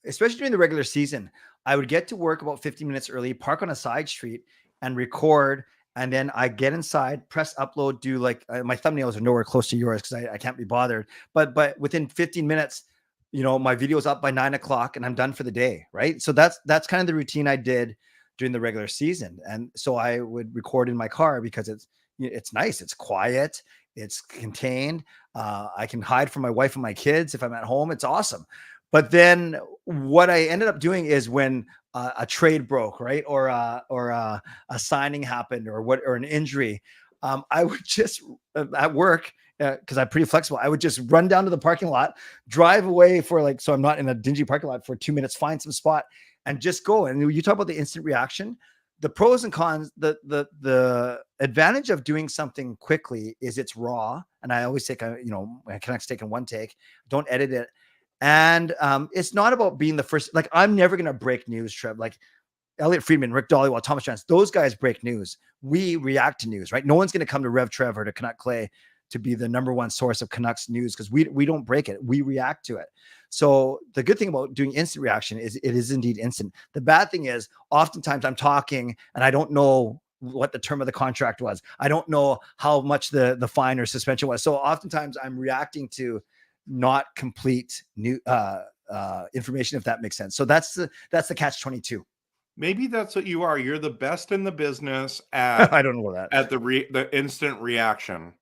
B: especially during the regular season, I would get to work about 15 minutes early, park on a side street and record. And then I get inside, press upload, do like my thumbnails are nowhere close to yours because I can't be bothered. But within 15 minutes, my video's up by 9 o'clock and I'm done for the day. Right. So that's kind of the routine I did during the regular season. And so I would record in my car because it's nice. It's quiet. It's contained. I can hide from my wife and my kids if I'm at home. It's awesome. But then what I ended up doing is when a trade broke, right, or a signing happened, or an injury, I would just at work because I'm pretty flexible. I would just run down to the parking lot, drive away so I'm not in a dingy parking lot for 2 minutes, find some spot, and just go. And you talk about the instant reaction. The pros and cons, the advantage of doing something quickly is it's raw. And I always take Canucks take in one take, don't edit it. And it's not about being the first. Like I'm never going to break news, Trev. Like Elliot Friedman, Rick Dollywall, Thomas Jones, those guys break news. We react to news, right? No one's going to come to RevTrev or to Canuck Clay to be the number one source of Canucks news because we don't break it. We react to it. So the good thing about doing instant reaction is it is indeed instant. The bad thing is oftentimes I'm talking and I don't know what the term of the contract was. I don't know how much the fine or suspension was. So oftentimes I'm reacting to not complete new information, if that makes sense. So that's the catch-22.
A: Maybe that's what you are. You're the best in the business at
B: I don't know that
A: at the instant reaction.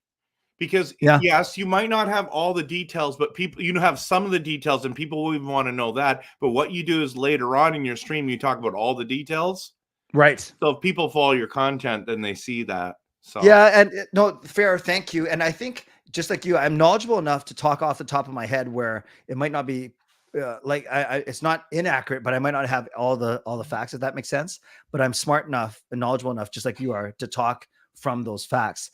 A: Because yes, you might not have all the details, but people, have some of the details and people will even want to know that. But what you do is later on in your stream, you talk about all the details.
B: Right.
A: So if people follow your content, then they see that. So
B: yeah, and no, fair. Thank you. And I think just like you, I'm knowledgeable enough to talk off the top of my head where it might not be it's not inaccurate, but I might not have all the facts, if that makes sense. But I'm smart enough and knowledgeable enough, just like you are, to talk from those facts.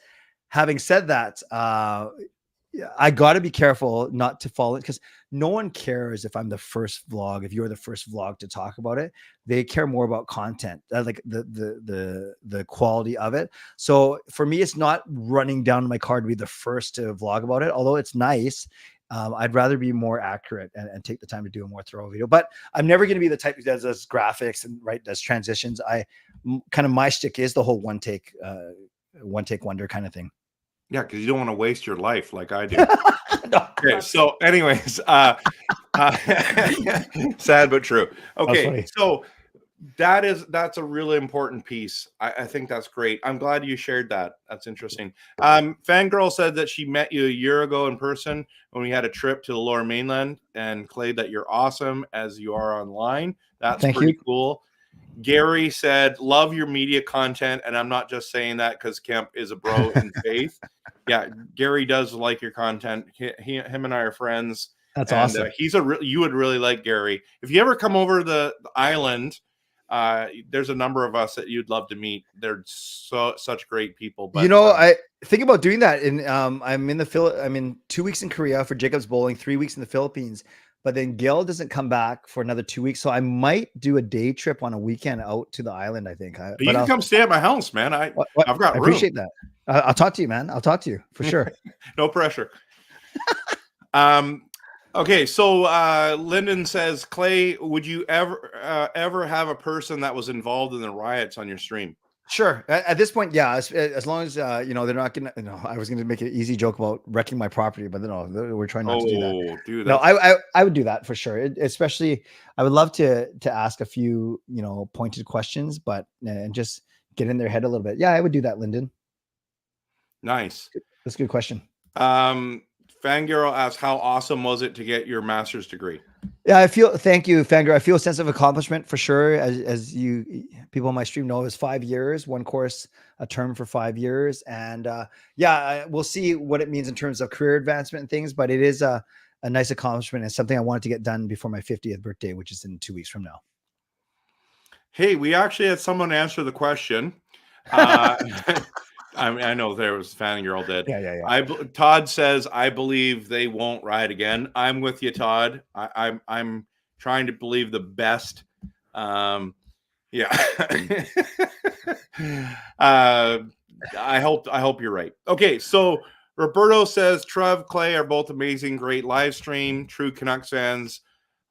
B: Having said that, I got to be careful not to fall in, because no one cares if I'm the first vlog, if you're the first vlog to talk about it. They care more about content, like the quality of it. So for me, it's not running down to my car to be the first to vlog about it, although it's nice. I'd rather be more accurate and take the time to do a more thorough video. But I'm never going to be the type that does graphics and does transitions. My shtick is the whole one take wonder kind of thing.
A: Yeah, because you don't want to waste your life like I do. No, okay, so anyways, sad but true. Okay, so that's a really important piece. I think that's great. I'm glad you shared that. That's interesting. Fangirl said that she met you a year ago in person when we had a trip to the Lower Mainland, and Clay, that you're awesome as you are online. That's pretty cool. Gary said, love your media content. And I'm not just saying that because Kemp is a bro in faith. Yeah, Gary does like your content. Him and I are friends.
B: That's awesome.
A: You would really like Gary. If you ever come over the island, there's a number of us that you'd love to meet. They're such great people. But
B: I think about doing that. I'm in 2 weeks in Korea for Jacob's Bowling, 3 weeks in the Philippines. But then Gail doesn't come back for another 2 weeks. So I might do a day trip on a weekend out to the island, I think.
A: You can come stay at my house, man. I've got room.
B: I appreciate that. I'll talk to you, man. I'll talk to you for sure.
A: No pressure. Okay, so Lyndon says, Clay, would you ever have a person that was involved in the riots on your stream?
B: Sure. At this point, yeah. As long as they're not gonna. I was gonna make an easy joke about wrecking my property, but no, we're trying not to do that.
A: Dude,
B: no, I would do that for sure. Especially, I would love to ask a few pointed questions, and just get in their head a little bit. Yeah, I would do that, Lyndon.
A: Nice.
B: That's a good question.
A: Fangirl asks, how awesome was it to get your master's degree?
B: Yeah, thank you, Fangirl. I feel a sense of accomplishment for sure. As you people on my stream know, is 5 years, one course, a term for 5 years. And we'll see what it means in terms of career advancement and things, but it is a nice accomplishment and something I wanted to get done before my 50th birthday, which is in 2 weeks from now.
A: Hey, we actually had someone answer the question. I know there was Fangirl did.
B: Yeah.
A: Todd says, I believe they won't riot again. I'm with you, Todd. I'm trying to believe the best. I hope you're right. Okay, so Roberto says Trev, Clay are both amazing, great live stream. True Canucks fans,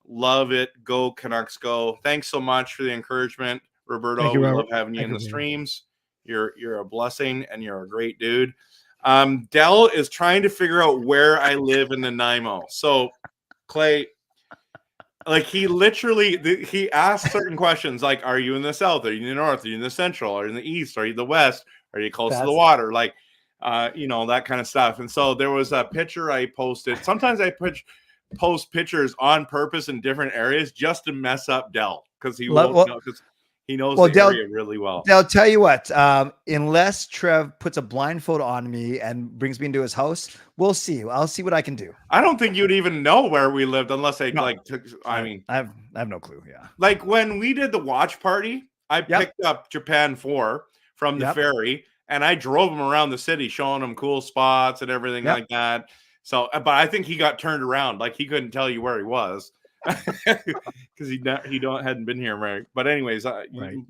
A: love it. Go Canucks, go! Thanks so much for the encouragement, Roberto.
B: Thank you,
A: we
B: Robert.
A: love having you
B: Thank
A: in the
B: you.
A: streams. You're a blessing and you're a great dude. Dell is trying to figure out where I live in Nanaimo. So Clay, like he asked certain questions like, are you in the south? Are you in the north? Are you in the central? Are you in the east? Are you in the west? Are you close to the water? Like, that kind of stuff. And so there was a picture I posted. Sometimes I post pictures on purpose in different areas just to mess up Dell because he won't know, because he knows the area really well.
B: I'll tell you what, unless Trev puts a blindfold on me and brings me into his house, we'll see. I'll see what I can do.
A: I don't think you'd even know where we lived unless I
B: I have no clue. Yeah.
A: Like when we did the watch party, I picked up Japan 4 from the ferry and I drove him around the city showing him cool spots and everything like that. So, but I think he got turned around. Like he couldn't tell you where he was. Because he hadn't been here very. But anyways,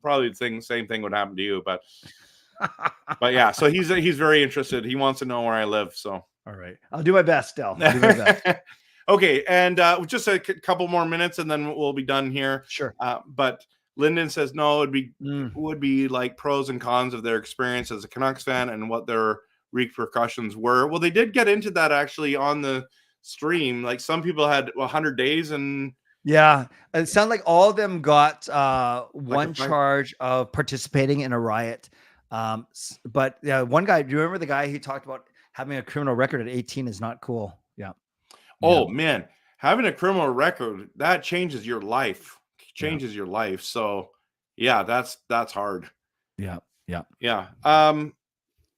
A: probably the same thing would happen to you. But yeah, so he's very interested. He wants to know where I live. So
B: all right, I'll do my best, Del. I'll do my best.
A: Okay, and just a couple more minutes, and then we'll be done here.
B: Sure.
A: But Lyndon says no. Would be like pros and cons of their experience as a Canucks fan and what their repercussions were. Well, they did get into that actually on the stream. Like some people had 100 days and
B: it sounded like all of them got one charge of participating in a riot, but one guy, do you remember the guy who talked about having a criminal record at 18 is not cool?
A: Man, having a criminal record, that changes your life, your life. So that's hard.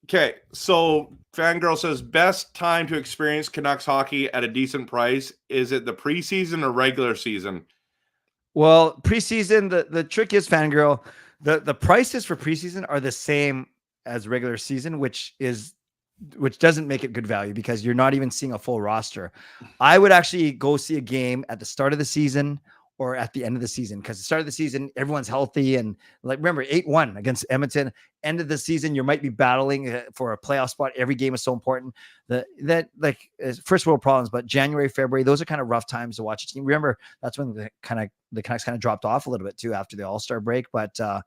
A: Okay, so Fangirl says, best time to experience Canucks hockey at a decent price. Is it the preseason or regular season?
B: Well, preseason, the trick is, Fangirl, the prices for preseason are the same as regular season, which doesn't make it good value because you're not even seeing a full roster. I would actually go see a game at the start of the season or at the end of the season, because the start of the season, everyone's healthy. And like, remember 8-1 against Edmonton. End of the season, you might be battling for a playoff spot. Every game is so important. First world problems, but January, February, those are kind of rough times to watch a team. Remember, that's when the Canucks kind of dropped off a little bit too after the All-Star break. But to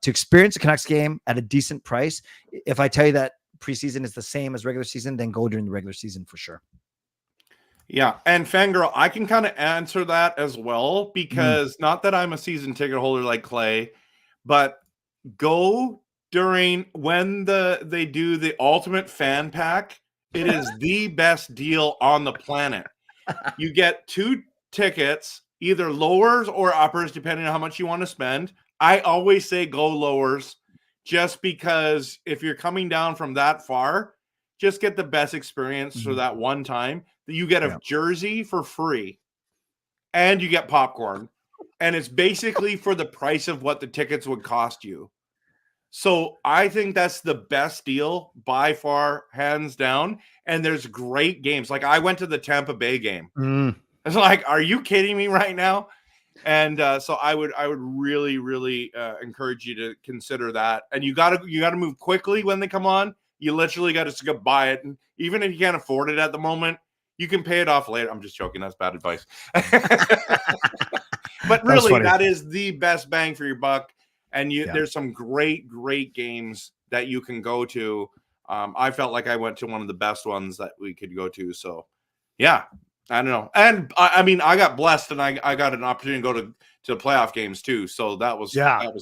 B: experience a Canucks game at a decent price, if I tell you that preseason is the same as regular season, then go during the regular season for sure.
A: Yeah, and Fangirl, I can kind of answer that as well, because not that I'm a season ticket holder like Clay, but go during when they do the ultimate fan pack. It is the best deal on the planet. You get 2 tickets, either lowers or uppers, depending on how much you want to spend. I always say go lowers, just because if you're coming down from that far, just get the best experience for that one time. You get a jersey for free and you get popcorn, and it's basically for the price of what the tickets would cost you. So I think that's the best deal by far, hands down. And there's great games. Like I went to the Tampa Bay game. It's like, are you kidding me right now? And so I would really, really encourage you to consider that. And you gotta move quickly when they come on. You literally got to buy it. And even if you can't afford it at the moment, you can pay it off later. I'm just joking. That's bad advice. But really, that is the best bang for your buck. And there's some great, great games that you can go to. I felt like I went to one of the best ones that we could go to. So, yeah, I don't know. And I mean, I got blessed, and I got an opportunity to go to the playoff games too. So that was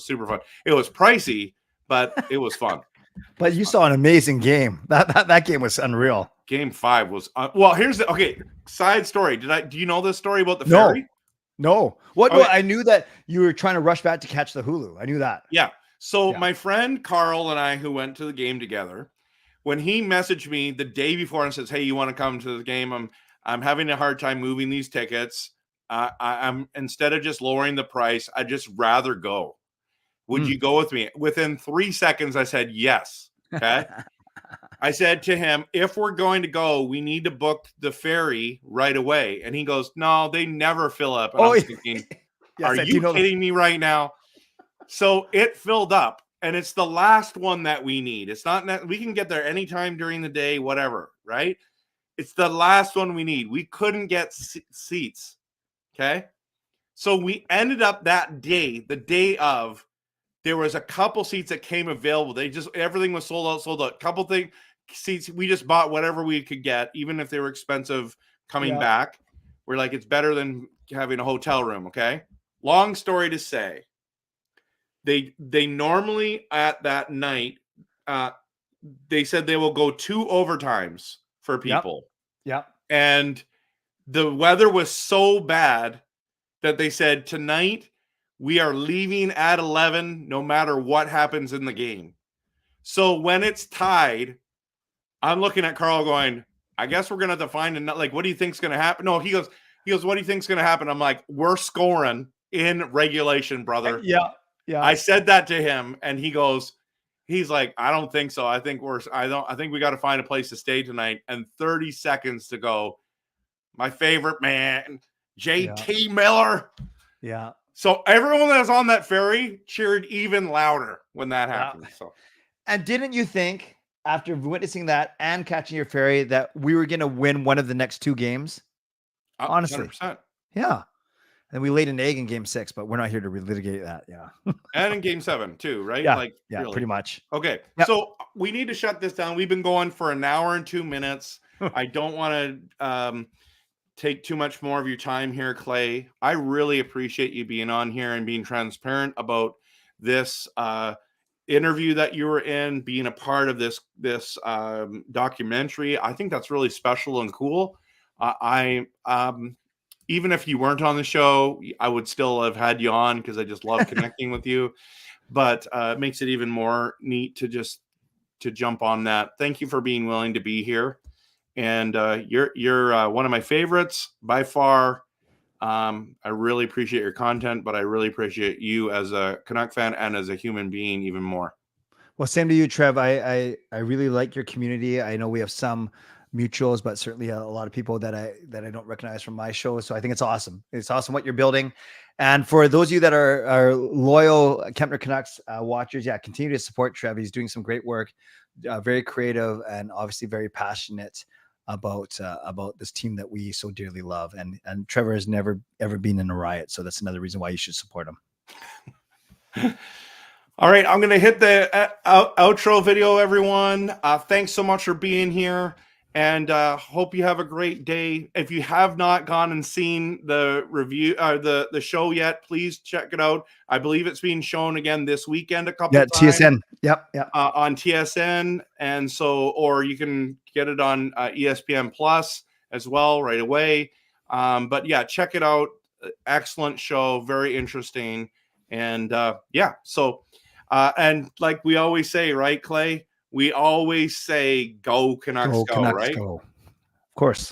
A: super fun. It was pricey, but it was fun.
B: But you saw an amazing game. That game was unreal.
A: Game 5 was well. Here's the side story. Do you know this story about the
B: No.
A: ferry?
B: No. What?
A: Okay.
B: No, I knew that you were trying to rush back to catch the Hulu. I knew that.
A: Yeah. So
B: Yeah.
A: my friend Carl and I, who went to the game together, when he messaged me the day before and says, "Hey, you want to come to the game? I'm having a hard time moving these tickets. I'm instead of just lowering the price, I'd just rather go. Would you go with me?" Within 3 seconds, I said yes. Okay. I said to him, if we're going to go, we need to book the ferry right away. And he goes, "No, they never fill up." And I was thinking,
B: yes,
A: are you kidding me right now? So it filled up, and it's the last one that we need. It's not that we can get there anytime during the day, whatever, right? It's the last one we need. We couldn't get seats. Okay. So we ended up that day, the day of, there was a couple seats that came available. Everything was sold out. Couple seats. We just bought whatever we could get, even if they were expensive coming back. We're like, it's better than having a hotel room. Okay. Long story to say, they normally at that night, they said they will go 2 overtimes for people.
B: Yeah.
A: And the weather was so bad that they said tonight we are leaving at 11 no matter what happens in the game. So when it's tied, I'm looking at Carl going, I guess we're going to have to find what do you think's going to happen? No, he goes, what do you think's going to happen? I'm like, we're scoring in regulation, brother.
B: Yeah.
A: I said that to him, and he's like, I don't think so. I think we got to find a place to stay tonight. And 30 seconds to go. My favorite man, JT Miller.
B: Yeah.
A: So everyone that was on that ferry cheered even louder when that happened. So,
B: and didn't you think after witnessing that and catching your ferry that we were going to win one of the next 2 games? Honestly.
A: 100%.
B: Yeah. And we laid an egg in game 6, but we're not here to relitigate that. Yeah.
A: And in game 7 too, right?
B: Yeah.
A: Really.
B: Pretty much.
A: Okay.
B: Yep.
A: So we need to shut this down. We've been going for an hour and 2 minutes. I don't want to take too much more of your time here, Clay. I really appreciate you being on here and being transparent about this interview that you were in, being a part of this documentary. I think that's really special and cool. Even if you weren't on the show, I would still have had you on because I just love connecting with you. But it makes it even more neat to jump on that. Thank you for being willing to be here. And you're one of my favorites by far. I really appreciate your content, but I really appreciate you as a Canuck fan and as a human being even more.
B: Well, same to you, Trev. I really like your community. I know we have some mutuals, but certainly a lot of people that I don't recognize from my show. So I think it's awesome. It's awesome what you're building. And for those of you that are loyal Kempner Canucks watchers, continue to support Trev. He's doing some great work, very creative, and obviously very passionate about this team that we so dearly love. And Trevor has never ever been in a riot, so that's another reason why you should support him.
A: All right, I'm going to hit the outro video, everyone. Thanks so much for being here, and hope you have a great day. If you have not gone and seen the review, the show yet, please check it out. I believe it's being shown again this weekend a couple times.
B: TSN. Yep.
A: On TSN, and so, or you can get it on ESPN Plus as well right away. But yeah, check it out. Excellent show, very interesting, and so. And like we always say, right, Clay? We always say, go Canucks, go, right?
B: Go. Of course.